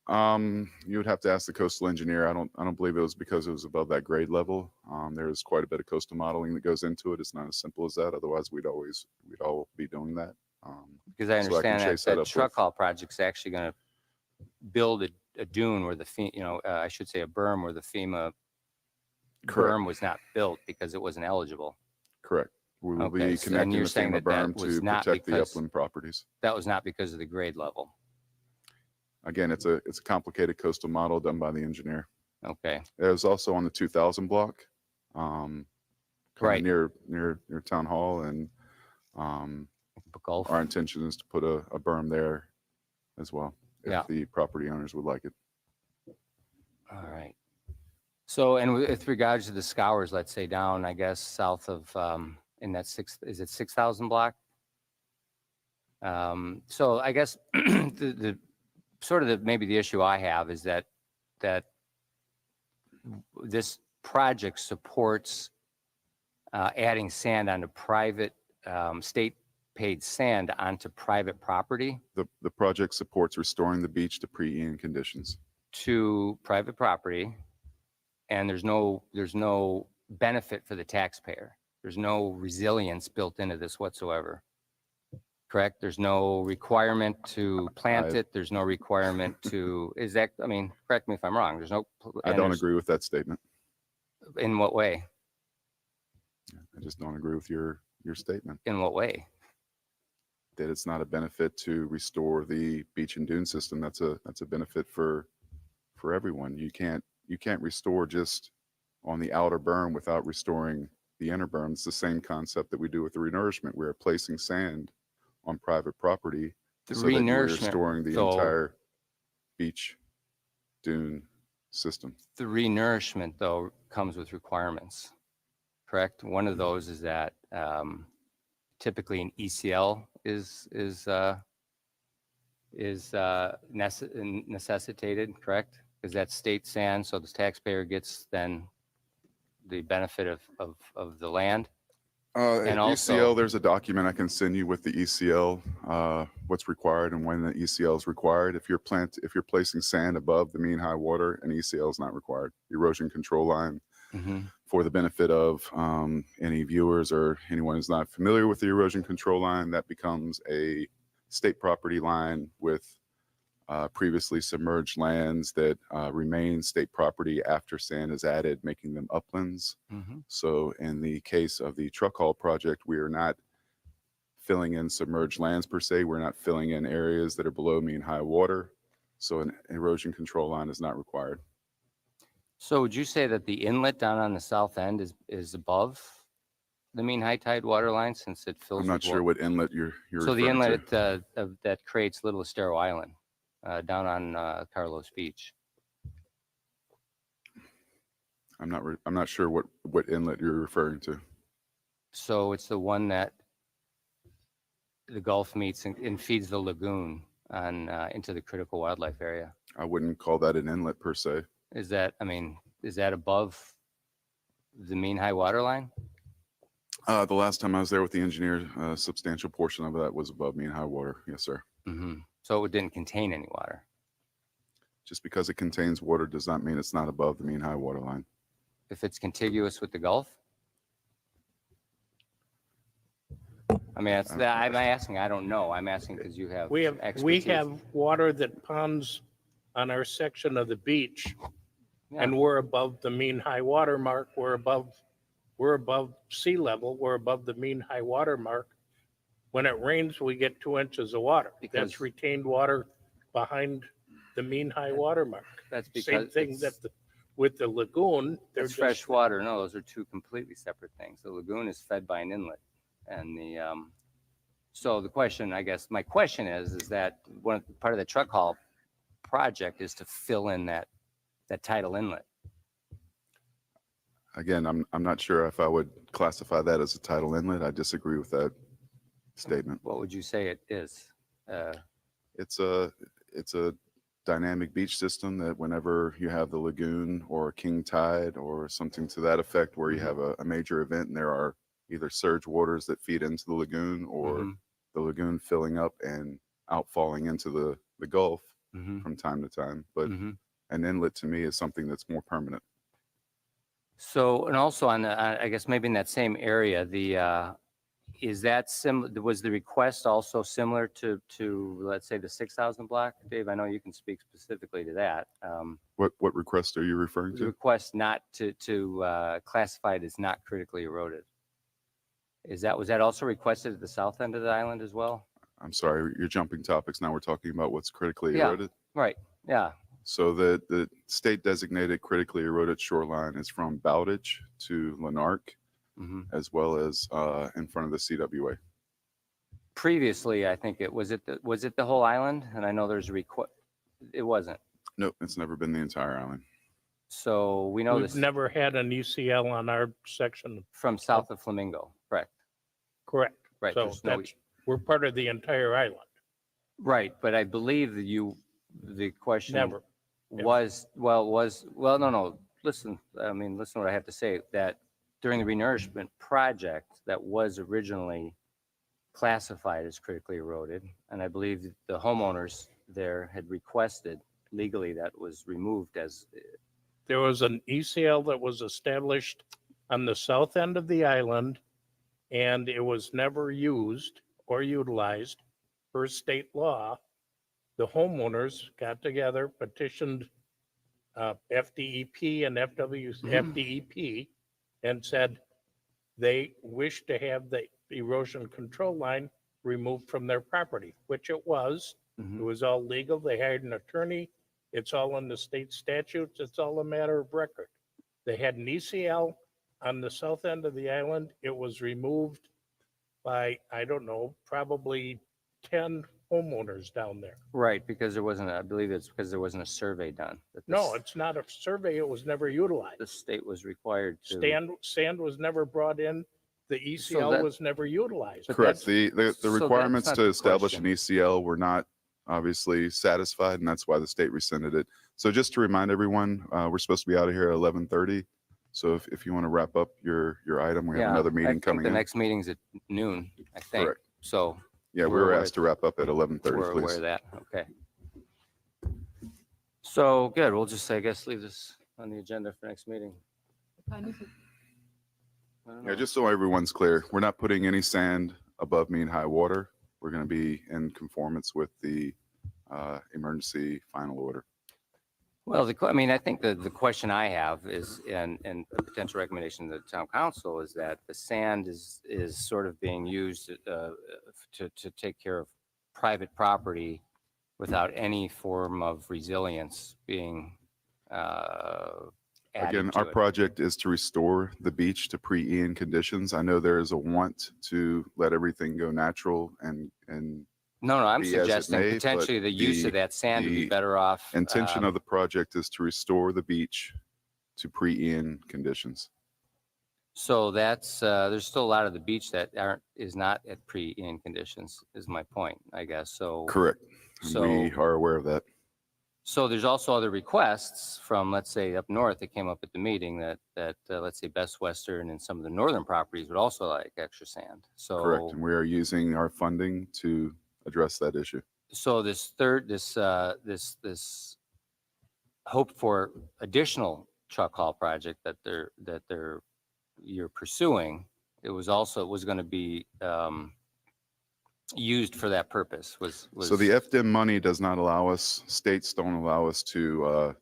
You would have to ask the coastal engineer. I don't believe it was because it was above that grade level. There's quite a bit of coastal modeling that goes into it. It's not as simple as that. Otherwise, we'd all be doing that. Because I So I can understand chase that that up truck with- haul project's actually going to build a dune where I should say a berm where the FEMA Correct. berm was not built because it wasn't eligible. Correct. We will Okay, be so- and connecting you're the saying FEMA that that berm was to not protect the because- upland properties. That was not because of the grade level. Again, it's a complicated coastal model done by the engineer. Okay, It was also on the 2000 block, kind Right. of near town hall, and Gulf. our intention is to put a berm there as well, Yeah. if the property owners would like it. All right. So, and with regards to the scours, let's say down, I guess, south of, in that is it 6,000 block? So I guess maybe the issue I have is that this project supports adding sand onto private, state-paid sand onto private property The project supports restoring the beach to pre-Ian conditions. to private property, and there's no benefit for the taxpayer. There's no resilience built into this whatsoever. Correct? There's no requirement to plant it. There's no requirement to, I mean, correct me if I'm wrong. There's no. I don't agree with that statement. In what way? I just don't agree with your statement, In what way? that it's not a benefit to restore the beach and dune system. That's a benefit for everyone. You can't restore just on the outer berm without restoring the inner berm. It's the same concept that we do with the renourishment. We're placing sand on private property The so that you're renourishment, restoring the so- entire beach dune system. The renourishment, though, comes with requirements, correct? One of those is that typically an ECL is necessitated, correct? Because that's state sand, so the taxpayer gets then the benefit of the land. At also- ECL, there's a document I can send you with the ECL, what's required and when the ECL is required. If you're placing sand above the mean high water, an ECL is not required. Erosion control line, Mhm. for the benefit of any viewers or anyone who's not familiar with the erosion control line, that becomes a state property line with previously submerged lands that remain state property after sand is added, making them uplands. Mhm. So in the case of the truck haul project, we are not filling in submerged lands per se. We're not filling in areas that are below mean high water. So an erosion control line is not required. So would you say that the inlet down on the south end is above the mean high tide water line since it fills I'm not with sure what inlet you're So the referring to. inlet that creates Little Estero Island down on Carlos Beach. I'm not sure what inlet you're referring to. So it's the one that the Gulf meets and feeds the lagoon on into the critical wildlife area. I wouldn't call that an inlet per se. Is that above the mean high water line? The last time I was there with the engineer, a substantial portion of that was above mean high water. Yes, sir. Mm-hmm. So it didn't contain any water. Just because it contains water does not mean it's not above the mean high water line. If it's contiguous with the Gulf? I mean, that's that. I'm asking. I don't know. I'm asking because you have We expertise. have water that ponds on our section of the beach, Yeah. and we're above the mean high water mark. We're above sea level. We're above the mean high water mark. When it rains, we get 2 inches of water. Because- That's retained water behind the mean high water mark. That's Same because thing with the lagoon. They're it's just fresh water. No, those are two completely separate things. The lagoon is fed by an inlet, and so the question, I guess, my question is that part of the truck haul project is to fill in that tidal inlet. Again, I'm not sure if I would classify that as a tidal inlet. I disagree with that statement. What would you say it is? It's a dynamic beach system that whenever you have the lagoon or king tide or something to that effect, where you have a major event and there are either surge waters that feed into the lagoon or Mhm. the lagoon filling up and outfalling into the Gulf Mhm. from time to time. But Mhm. an inlet to me is something that's more permanent. So, and also on the, I guess maybe in that same area, is that was the request also similar to, let's say, the 6,000 block? Dave, I know you can speak specifically to that. What request are you referring The to? request not to classify it as not critically eroded. Was that also requested at the south end of the island as well? I'm sorry, you're jumping topics. Now we're talking about what's critically Yeah. eroded. Right, yeah. So the state designated critically eroded shoreline is from Bowditch to Lanark, Mhm. as well as in front of the CWA. Previously, I think was it the whole island? And I know there's a request, it wasn't. Nope, it's never been the entire island. So we know We've this never had an ECL on our section, from south of Flamingo, correct? correct? Right, So there's no- we're part of the entire island. Right, but I believe that the question Never. no, listen what I have to say, that during the renourishment project that was originally classified as critically eroded, and I believe that the homeowners there had requested legally that was removed as, There was an ECL that was established on the south end of the island, and it was never used or utilized per state law. The homeowners got together, petitioned FDEP and FDEP, and said they wish to have the erosion control line removed from their property, which it was. It was all legal. They hired an attorney. It's all in the state statutes. It's all a matter of record. They had an ECL on the south end of the island. It was removed by, I don't know, probably 10 homeowners down there. right, because there wasn't, I believe it's because there wasn't a survey done. that the No, s- it's not a survey. It was never utilized. The state was required to. Sand was never brought in. The So ECL that- was never utilized. But Correct. that's- The so that's requirements not to the establish an question. ECL were not obviously satisfied, and that's why the state rescinded it. So just to remind everyone, we're supposed to be out of here at 11:30. So if you want to wrap up your item, we have Yeah, another I meeting think coming the in. next meeting's at noon, I think. Correct. So Yeah, we we're were aware- asked to wrap up at 11:30, we're aware please. of that, okay. So, good, we'll just, I guess, leave this on the agenda for next meeting. I don't Yeah, know. just so everyone's clear, we're not putting any sand above mean high water. we're going to be in conformance with the emergency final order. Well, I mean, I think the question I have is, and a potential recommendation to the town council is that the sand is sort of being used to take care of private property without any form of resilience being added Again, to our it. project is to restore the beach to pre-Ian conditions. I know there is a want to let everything go natural and No, I'm be as it suggesting may, but potentially the use of that sand would be the better off. intention of the project is to restore the beach to pre-Ian conditions. So that's, there's still a lot of the beach that is not at pre-Ian conditions, is my point, I guess. So, Correct. And we So- are aware of that. so there's also other requests from, let's say, up north that came up at the meeting that let's say Best Western and some of the northern properties would also like extra sand. Correct. So, And we are using our funding to address that issue. so this hope for additional truck haul project that you're pursuing, it was going to be used for that purpose. So the FDIM money does not allow us, states don't allow us to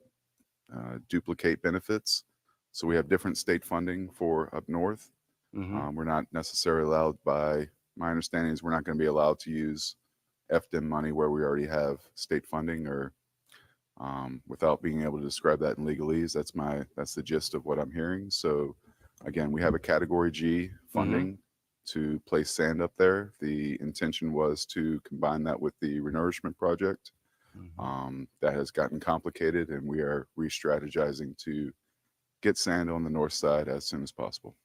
duplicate benefits. So we have different state funding for up north. Mhm. We're not necessarily allowed by, my understanding is we're not going to be allowed to use FDIM money where we already have state funding or without being able to describe that in legalese. That's the gist of what I'm hearing. So again, we have a category G funding to place sand up there. The intention was to combine that with the renourishment project. That has gotten complicated and we are re-strategizing to get sand on the north side as soon as possible.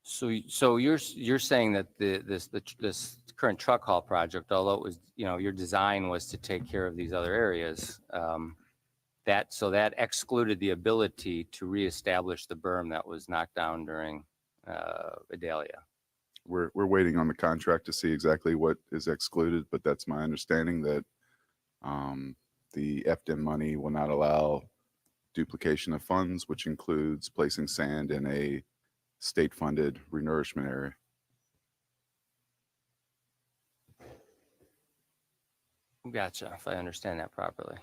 So you're saying that this current truck haul project, although it was, your design was to take care of these other areas, that excluded the ability to reestablish the berm that was knocked down during Idalia. We're waiting on the contract to see exactly what is excluded, but that's my understanding that the FDIM money will not allow duplication of funds, which includes placing sand in a state-funded renourishment area. Gotcha, if I understand that properly.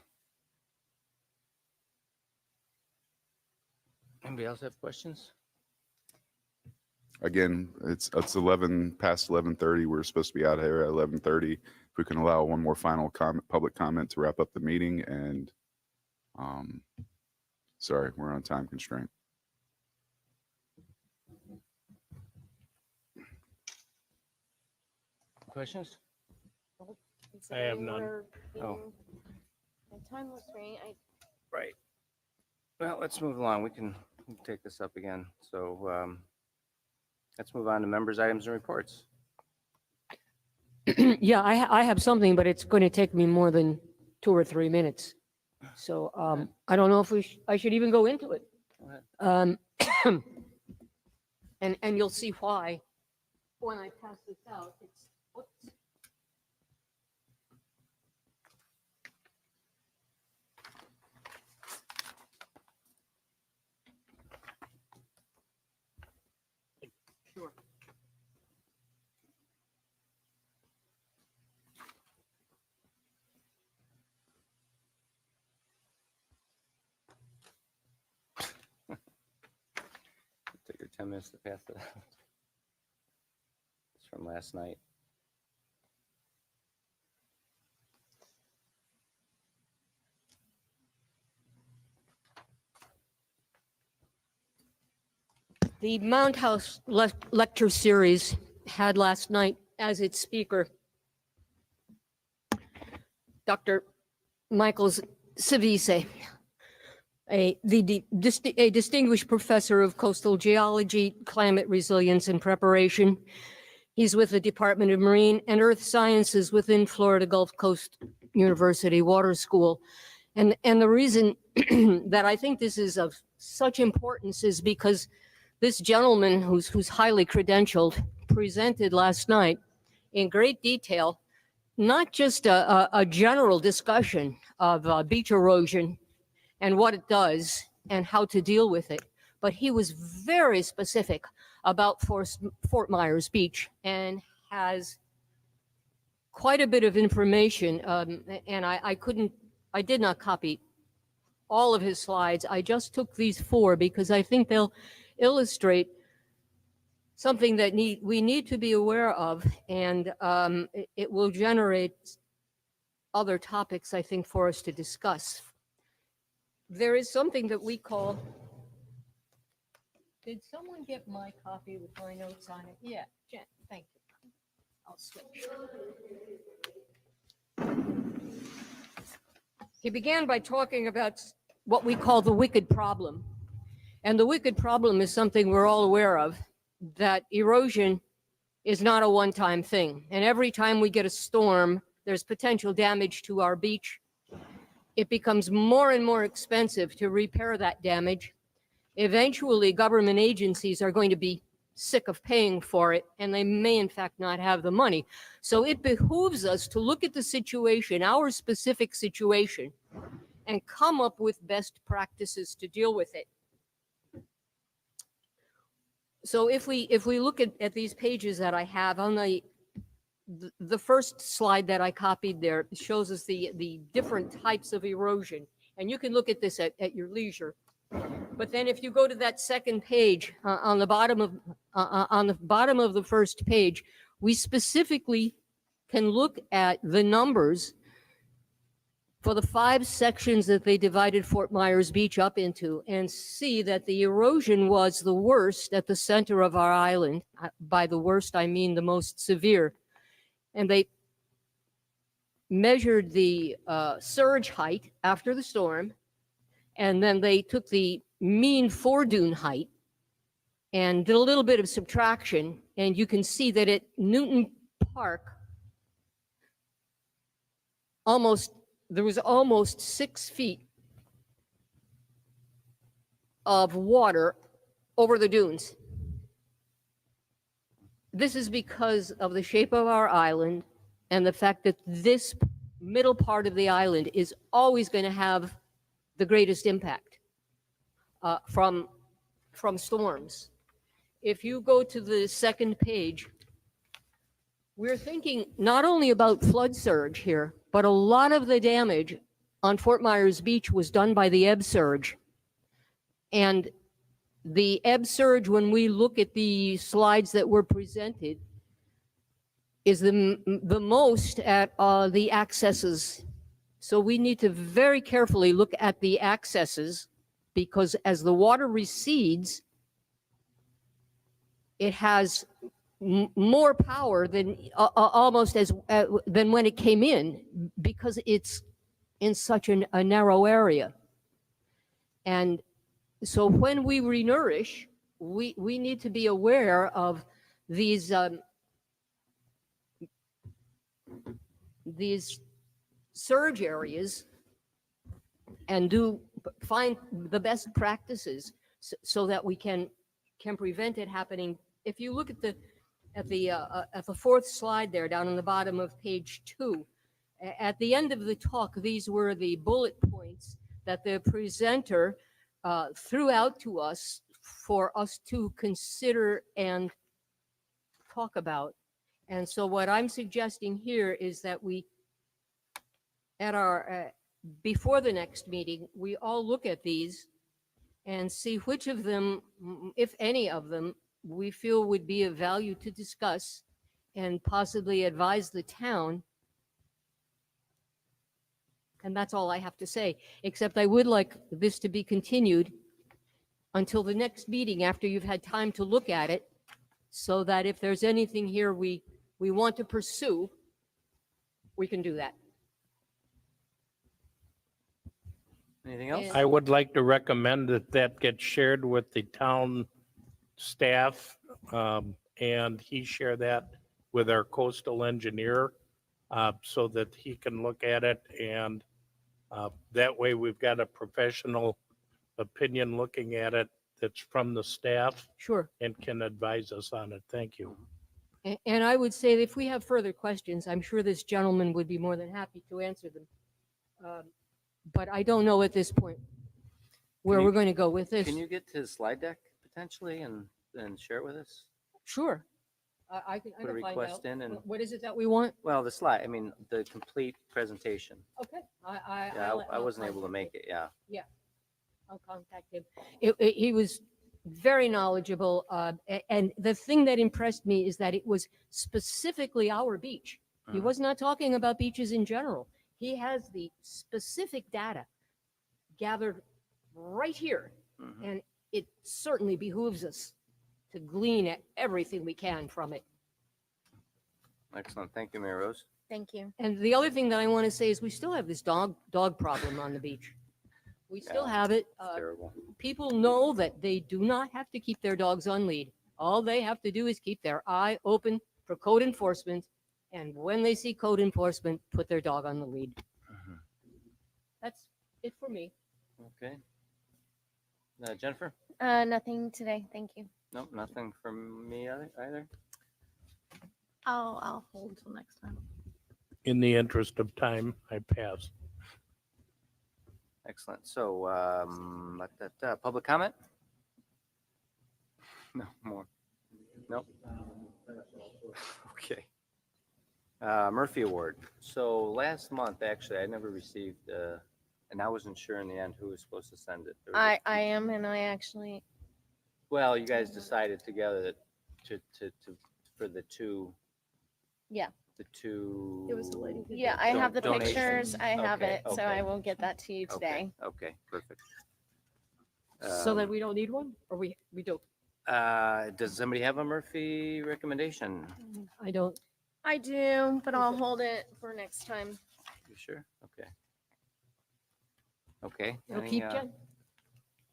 Anybody else have questions? Again, it's 11 past 11:30. We're supposed to be out here at 11:30. If we can allow one more final public comment to wrap up the meeting, and sorry, we're on time constraint. Questions? I have none. Oh. Time restraint, Right. Well, let's move along. We can take this up again. So let's move on to members' items and reports. Yeah, I have something, but it's going to take me more than 2 or 3 minutes. So I don't know if I should even go into it. Go ahead. And you'll see why when I pass this out. Whoops. Sure. Take your 10 minutes to pass it out. It's from last night. The Mount House Lecture Series had last night as its speaker Dr. Michael Savise, a distinguished professor of coastal geology, climate resilience, and preparation. He's with the Department of Marine and Earth Sciences within Florida Gulf Coast University Water School. And the reason that I think this is of such importance is because this gentleman, who's highly credentialed, presented last night in great detail, not just a general discussion of beach erosion and what it does and how to deal with it, but he was very specific about Fort Myers Beach and has quite a bit of information, and I did not copy all of his slides. I just took these 4 because I think they'll illustrate something that we need to be aware of, and it will generate other topics, I think, for us to discuss. There is something that we call, did someone get my copy with my notes on it? Yeah, Jen, thank you. I'll switch. He began by talking about what we call the wicked problem. And the wicked problem is something we're all aware of, that erosion is not a one-time thing. And every time we get a storm, there's potential damage to our beach. It becomes more and more expensive to repair that damage. Eventually, government agencies are going to be sick of paying for it, and they may in fact not have the money. So it behooves us to look at the situation, our specific situation, and come up with best practices to deal with it. So if we look at these pages that I have on the first slide that I copied there, shows us the different types of erosion, and you can look at this at your leisure. But then if you go to that second page, on the bottom of the first page, we specifically can look at the numbers for the 5 sections that they divided Fort Myers Beach up into, and see that the erosion was the worst at the center of our island. By the worst, I mean the most severe. And they measured the surge height after the storm, and then they took the mean foredune height and did a little bit of subtraction, and you can see that at Newton Park, there was almost 6 feet of water over the dunes. This is because of the shape of our island and the fact that this middle part of the island is always going to have the greatest impact from storms. If you go to the second page, we're thinking not only about flood surge here, but a lot of the damage on Fort Myers Beach was done by the ebb surge. And the ebb surge, when we look at the slides that were presented, is the most at the accesses. So we need to very carefully look at the accesses, because as the water recedes, it has more power than almost as than when it came in, because it's in such a narrow area. And so when we renourish, we need to be aware of these surge areas and find the best practices so that we can prevent it happening. If you look at the fourth slide there, down on the bottom of page 2, at the end of the talk, these were the bullet points that the presenter threw out to us for us to consider and talk about. And so what I'm suggesting here is that we, at our before the next meeting, we all look at these and see which of them, if any of them, we feel would be of value to discuss and possibly advise the town. And that's all I have to say, except I would like this to be continued until the next meeting after you've had time to look at it, so that if there's anything here we want to pursue, we can do that. Anything else? I would like to recommend that gets shared with the town staff, and he share that with our coastal engineer, so that he can look at it, and that way we've got a professional opinion looking at it that's from the staff Sure. and can advise us on it. Thank you. And I would say that if we have further questions, I'm sure this gentleman would be more than happy to answer them. But I don't know at this point where you- we're going to go with this. Can you get to the slide deck potentially and share it with us? Sure. I can put a find out. request in and, What is it that we want? well, the slide, I mean, the complete presentation. Okay, Yeah, I wasn't able to make it, yeah. I'll contact him. He was very knowledgeable, and the thing that impressed me is that it was specifically our beach. He Mhm. was not talking about beaches in general. He has the specific data gathered right here, Mhm. and it certainly behooves us to glean everything we can from it. Excellent. Thank you, Mayor Rose. Thank you. And the other thing that I want to say is we still have this dog problem on the beach. We still Yeah. have it. It's terrible. People know that they do not have to keep their dogs on lead. All they have to do is keep their eye open for code enforcement. And when they see code enforcement, put their dog on the lead. Mhm. That's it for me. Okay. Jennifer? Nothing today. Thank you. Nope, nothing from me either. I'll hold till next time. In the interest of time, I pass. Excellent. So, public comment? No more. Nope. Okay. Murphy Award. So last month, actually, I never received, and I wasn't sure in the end who was supposed to send it. There was I am, and I actually, Well, you guys decided together that for the two. Yeah. The two. It was the lady who yeah, I have the Donations. pictures. I have Okay, it, so okay. I will get that to you today. Okay, perfect. So that we don't need one, or we do? Does somebody have a Murphy recommendation? I don't. I do, but I'll hold it for next time. You sure? Okay. Okay. It'll any, keep, Jen?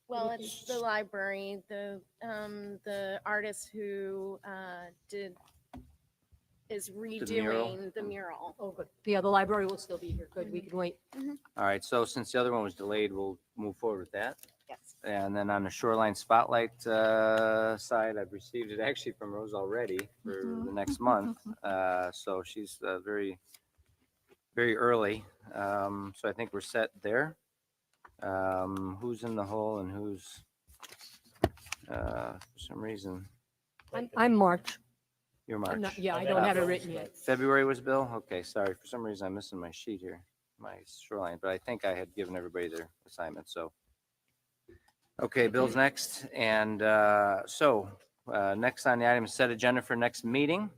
Well, Okay. it's the library, the artist who is mural? redoing the mural. Oh, good. Yeah, the library will still be here. Good, we can wait. All right, so since the other one was delayed, we'll move forward with that. Yes. And then on the shoreline spotlight side, I've received it actually from Rose already for the next month. So she's very, very early. So I think we're set there. Who's in the hole and who's, for some reason, I'm March. you're I'm March. not, yeah, I don't have it written yet. February was Bill? Okay, sorry. For some reason, I'm missing my sheet here, my shoreline, but I think I had given everybody their assignment, so. Okay, Bill's next. And next on the item is set agenda for next meeting.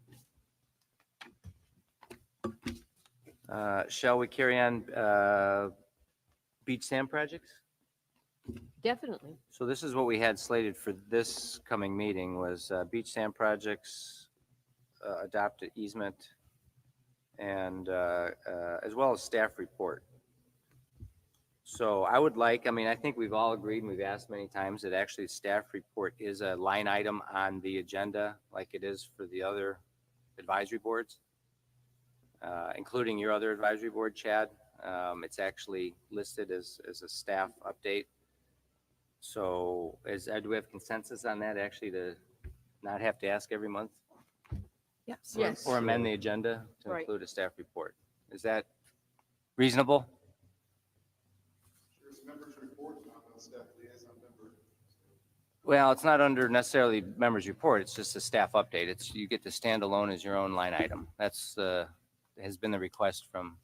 Shall we carry on beach sand projects? Definitely. So this is what we had slated for this coming meeting was beach sand projects, adopted easement, and as well as staff report. So I would like, I mean, I think we've all agreed and we've asked many times that actually staff report is a line item on the agenda like it is for the other advisory boards, including your other advisory board, Chad. It's actually listed as a staff update. So do we have consensus on that actually to not have to ask every month? Yes. Yes. Or amend the agenda to Right. include a staff report? Is that reasonable? Well, it's not under necessarily members' report. It's just a staff update. It's, you get to stand alone as your own line item. That's, has been the request from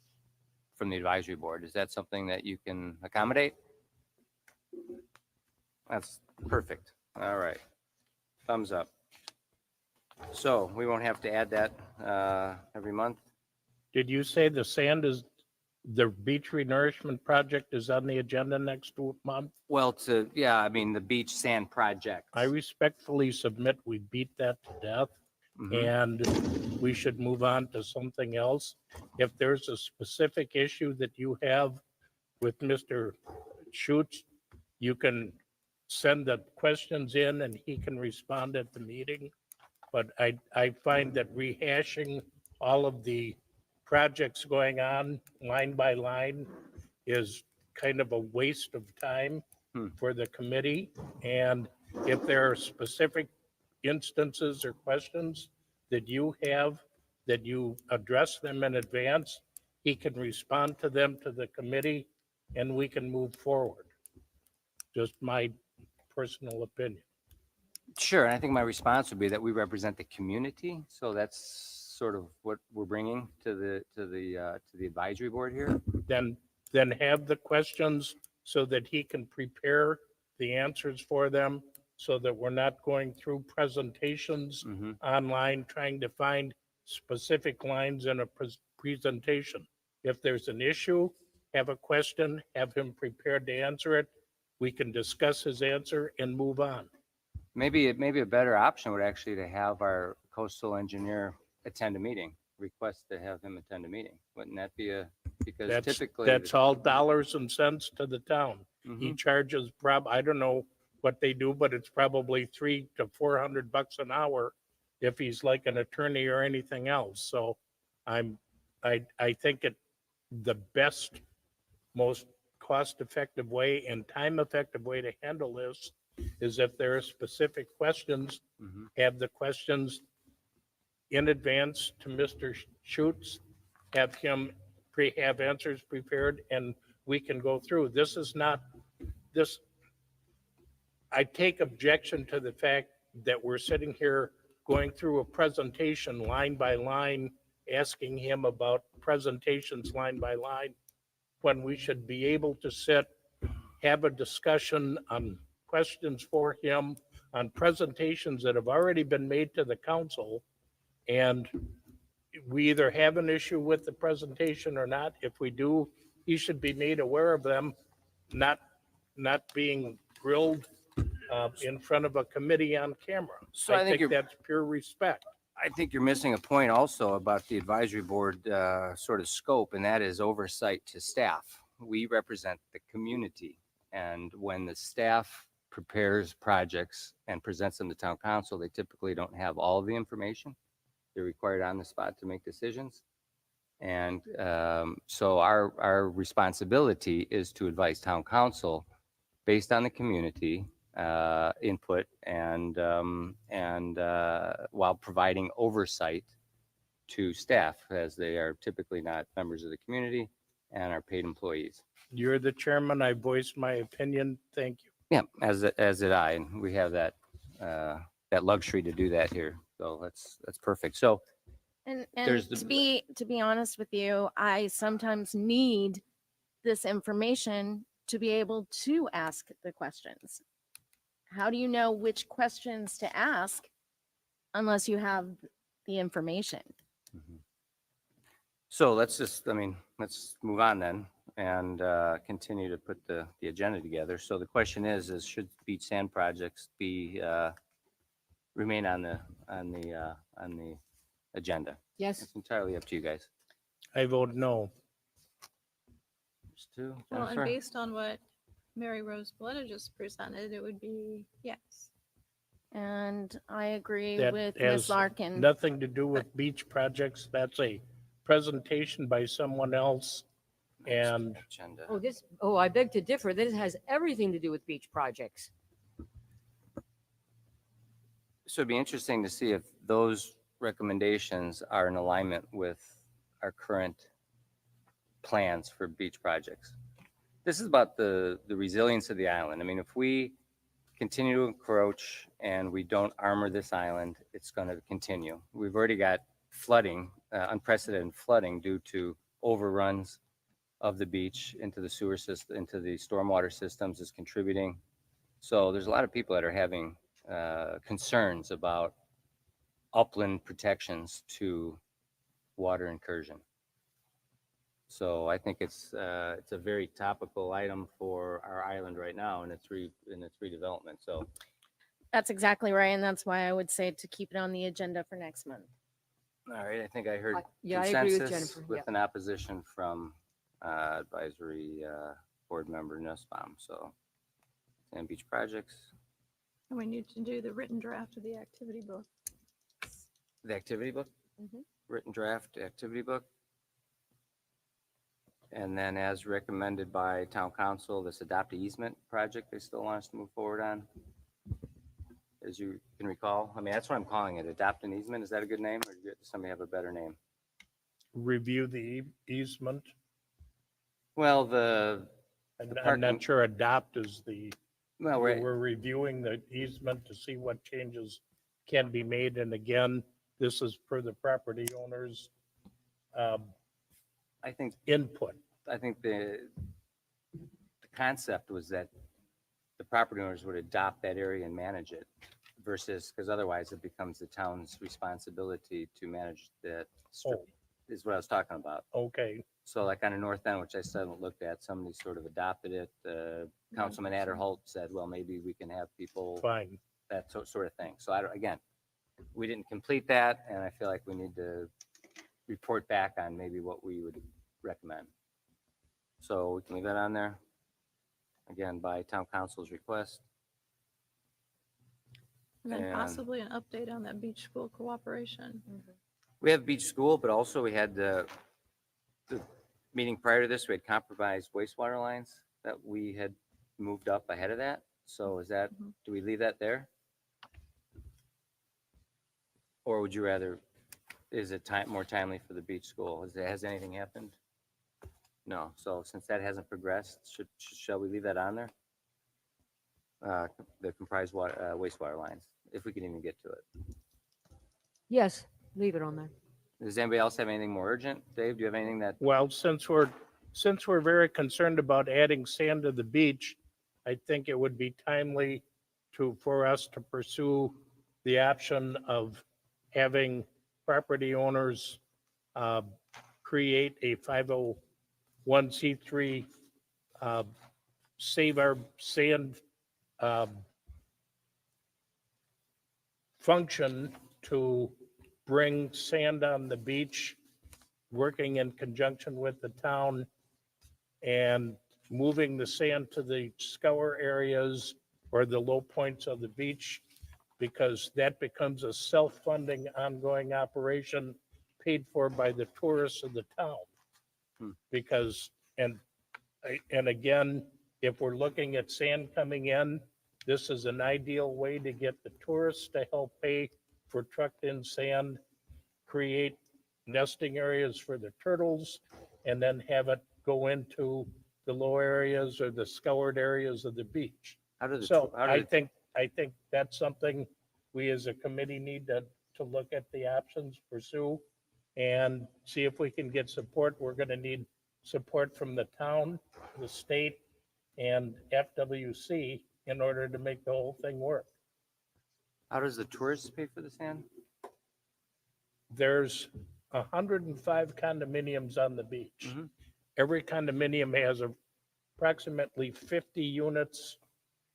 the advisory board. Is that something that you can accommodate? That's perfect. All right. Thumbs up. So we won't have to add that every month? Did you say the beach renourishment project is on the agenda next month? Well, yeah, I mean, the beach sand project. I respectfully submit we beat that to death and we should move on to something else. If there's a specific issue that you have with Mr. Schutz, you can send the questions in and he can respond at the meeting. But I find that rehashing all of the projects going on line by line is kind of a waste of time for the committee. And if there are specific instances or questions that you have, that you address them in advance, he can respond to them to the committee and we can move forward. Just my personal opinion. Sure, and I think my response would be that we represent the community, so that's sort of what we're bringing to the advisory board here. Then have the questions so that he can prepare the answers for them, so that we're not going through presentations Mhm. online trying to find specific lines in a presentation. If there's an issue, have a question, have him prepared to answer it. We can discuss his answer and move on. Maybe a better option would actually to have our coastal engineer attend a meeting, request to have him attend a meeting. Wouldn't that be because That's, typically. that's all dollars and cents to the town. He Mhm. charges I don't know what they do, but it's probably $300 to $400 an hour if he's like an attorney or anything else. So I think the best, most cost-effective way and time-effective way to handle this is if there are specific questions, Mhm. have the questions in advance to Mr. Schutz, have him have answers prepared, and we can go through. This is not, this, I take objection to the fact that we're sitting here going through a presentation line by line, asking him about presentations line by line, when we should be able to sit, have a discussion on questions for him, on presentations that have already been made to the council, and we either have an issue with the presentation or not. If we do, he should be made aware of them, not being grilled in front of a committee on camera. So I think you're- that's pure respect. I think you're missing a point also about the advisory board sort of scope, and that is oversight to staff. We represent the community, and when the staff prepares projects and presents them to town council, they typically don't have all of the information. They're required on the spot to make decisions. And so our responsibility is to advise town council based on the community input and while providing oversight to staff, as they are typically not members of the community and are paid employees. You're the chairman. I voiced my opinion. Thank you. Yeah, as did I, and we have that that luxury to do that here. So that's perfect. So And There's the- to be honest with you, I sometimes need this information to be able to ask the questions. How do you know which questions to ask unless you have the information? So let's move on then and continue to put the agenda together. So the question is should beach sand projects be remain on the agenda? Yes. It's entirely up to you guys. I vote no. There's two. Well, and Jennifer? based on what Mary Rose Boletta just presented, it would be yes. And I agree That with has Ms. Larkin. Nothing to do with beach projects. That's a presentation by someone else. And Agenda. I beg to differ. This has everything to do with beach projects. So it'd be interesting to see if those recommendations are in alignment with our current plans for beach projects. This is about the resilience of the island. I mean, if we continue to encroach and we don't armor this island, it's going to continue. We've already got flooding, unprecedented flooding due to overruns of the beach into the sewer system, into the stormwater systems is contributing. So there's a lot of people that are having concerns about upland protections to water incursion. So I think it's a very topical item for our island right now in its redevelopment. So That's exactly right. And that's why I would say to keep it on the agenda for next month. all right, I think I heard Yeah, I agree with consensus Jennifer. with an opposition from advisory board member Nussbaum. So sand beach projects, And we need to do the written draft of the activity book. the activity book, Mhm. written draft activity book. And then as recommended by town council, this adopt easement project they still want us to move forward on. As you can recall, I mean, that's what I'm calling it, adopt an easement. Is that a good name or does somebody have a better name? review the easement. Well, I'm parking- not sure adopt is the Well, We're reviewing the easement to see what changes can be made. And again, this is per the property owner's I think input. the concept was that the property owners would adopt that area and manage it versus, because otherwise it becomes the town's responsibility to manage that strip, Oh, is what I was talking about. okay, So like on the north end, which I still haven't looked at, somebody sort of adopted it. Councilman Adderholt said, well, maybe we can have people, fine. that sort of thing. So again, we didn't complete that, and I feel like we need to report back on maybe what we would recommend. So we can leave that on there. Again, by town council's request. And then And- possibly an update on that beach school cooperation. We have beach school, but also we had the meeting prior to this, we had compromised wastewater lines that we had moved up ahead of that. So is that, Mhm. do we leave that there? Or would you rather, is it more timely for the beach school? Has anything happened? No. So since that hasn't progressed, shall we leave that on there? The comprised wastewater lines, if we can even get to it. Yes, leave it on there. Does anybody else have anything more urgent? Dave, do you have anything that, Well, since we're very concerned about adding sand to the beach, I think it would be timely for us to pursue the option of having property owners create a 501c3 Save Our Sand function to bring sand on the beach, working in conjunction with the town and moving the sand to the scour areas or the low points of the beach, because that becomes a self-funding ongoing operation paid for by the tourists of the town. Because, and again, if we're looking at sand coming in, this is an ideal way to get the tourists to help pay for trucked in sand, create nesting areas for the turtles, and then have it go into the low areas or the scoured areas of the beach. how do the, So how do I the- think that's something we as a committee need to look at the options, pursue, and see if we can get support. We're gonna need support from the town, the state, and FWC in order to make the whole thing work. how does the tourists pay for the sand? There's 105 condominiums on the beach. Mhm. Every condominium has approximately 50 units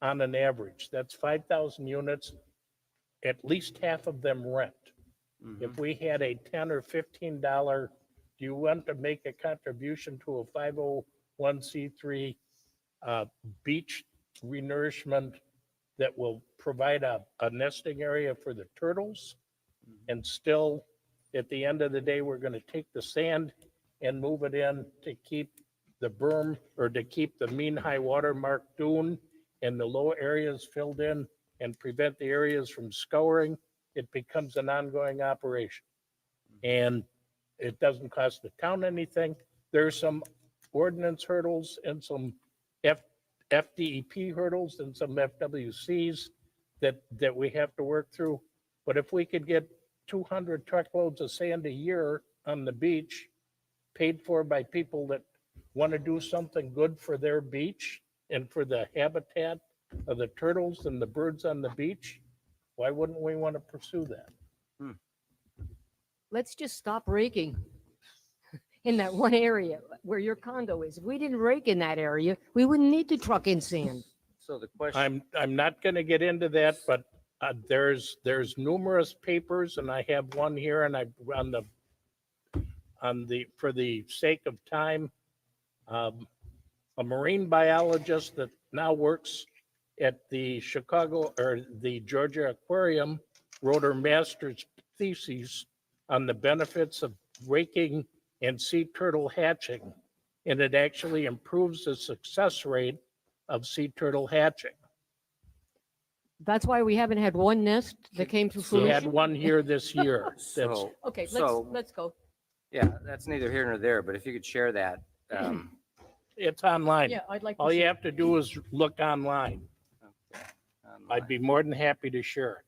on an average. That's 5,000 units. At least half of them rent. If Mhm. we had a $10 or $15, do you want to make a contribution to a 501c3 beach renourishment that will provide a nesting area for the turtles? And still, at the end of the day, we're going to take the sand and move it in to keep the berm or to keep the mean high water mark dune and the low areas filled in and prevent the areas from scouring. It becomes an ongoing operation. And it doesn't cost the town anything. There's some ordinance hurdles and some FDEP hurdles and some FWCs that we have to work through. But if we could get 200 truckloads of sand a year on the beach, paid for by people that want to do something good for their beach and for the habitat of the turtles and the birds on the beach, why wouldn't we want to pursue that? Let's just stop raking in that one area where your condo is. If we didn't rake in that area, we wouldn't need to truck in sand. So the question, I'm not going to get into that, but there's numerous papers, and I have one here, and I for the sake of time, a marine biologist that now works at the Chicago or the Georgia Aquarium wrote her master's thesis on the benefits of raking and sea turtle hatching, and it actually improves the success rate of sea turtle hatching. That's why we haven't had one nest that came to We had fruition. one here this year. That's, so, Okay, so- let's go. yeah, that's neither here nor there, but if you could share that, it's online. Yeah, I'd like to All see. you have to do is look online. I'd be more than happy to share.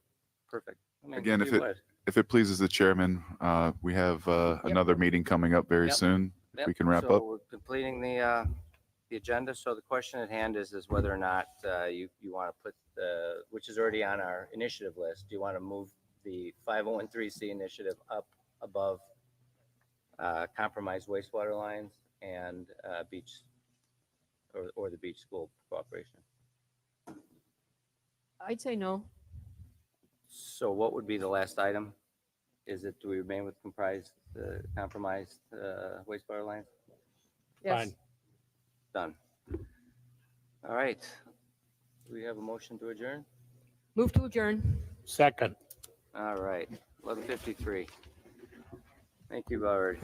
Perfect. I mean, Again, gee whiz. if it pleases the chairman, we have another meeting coming up very Yep. soon. If Yep, we can wrap so up. we're completing the agenda. So the question at hand is whether or not you want to put which is already on our initiative list. Do you want to move the 5013C initiative up above compromised wastewater lines and beach or the beach school cooperation? I'd say no. So what would be the last item? Do we remain with compromised wastewater lines? Fine. Done. All right. Do we have a motion to adjourn? Move to adjourn. Second. All right, 11:53. Thank you, Barbara.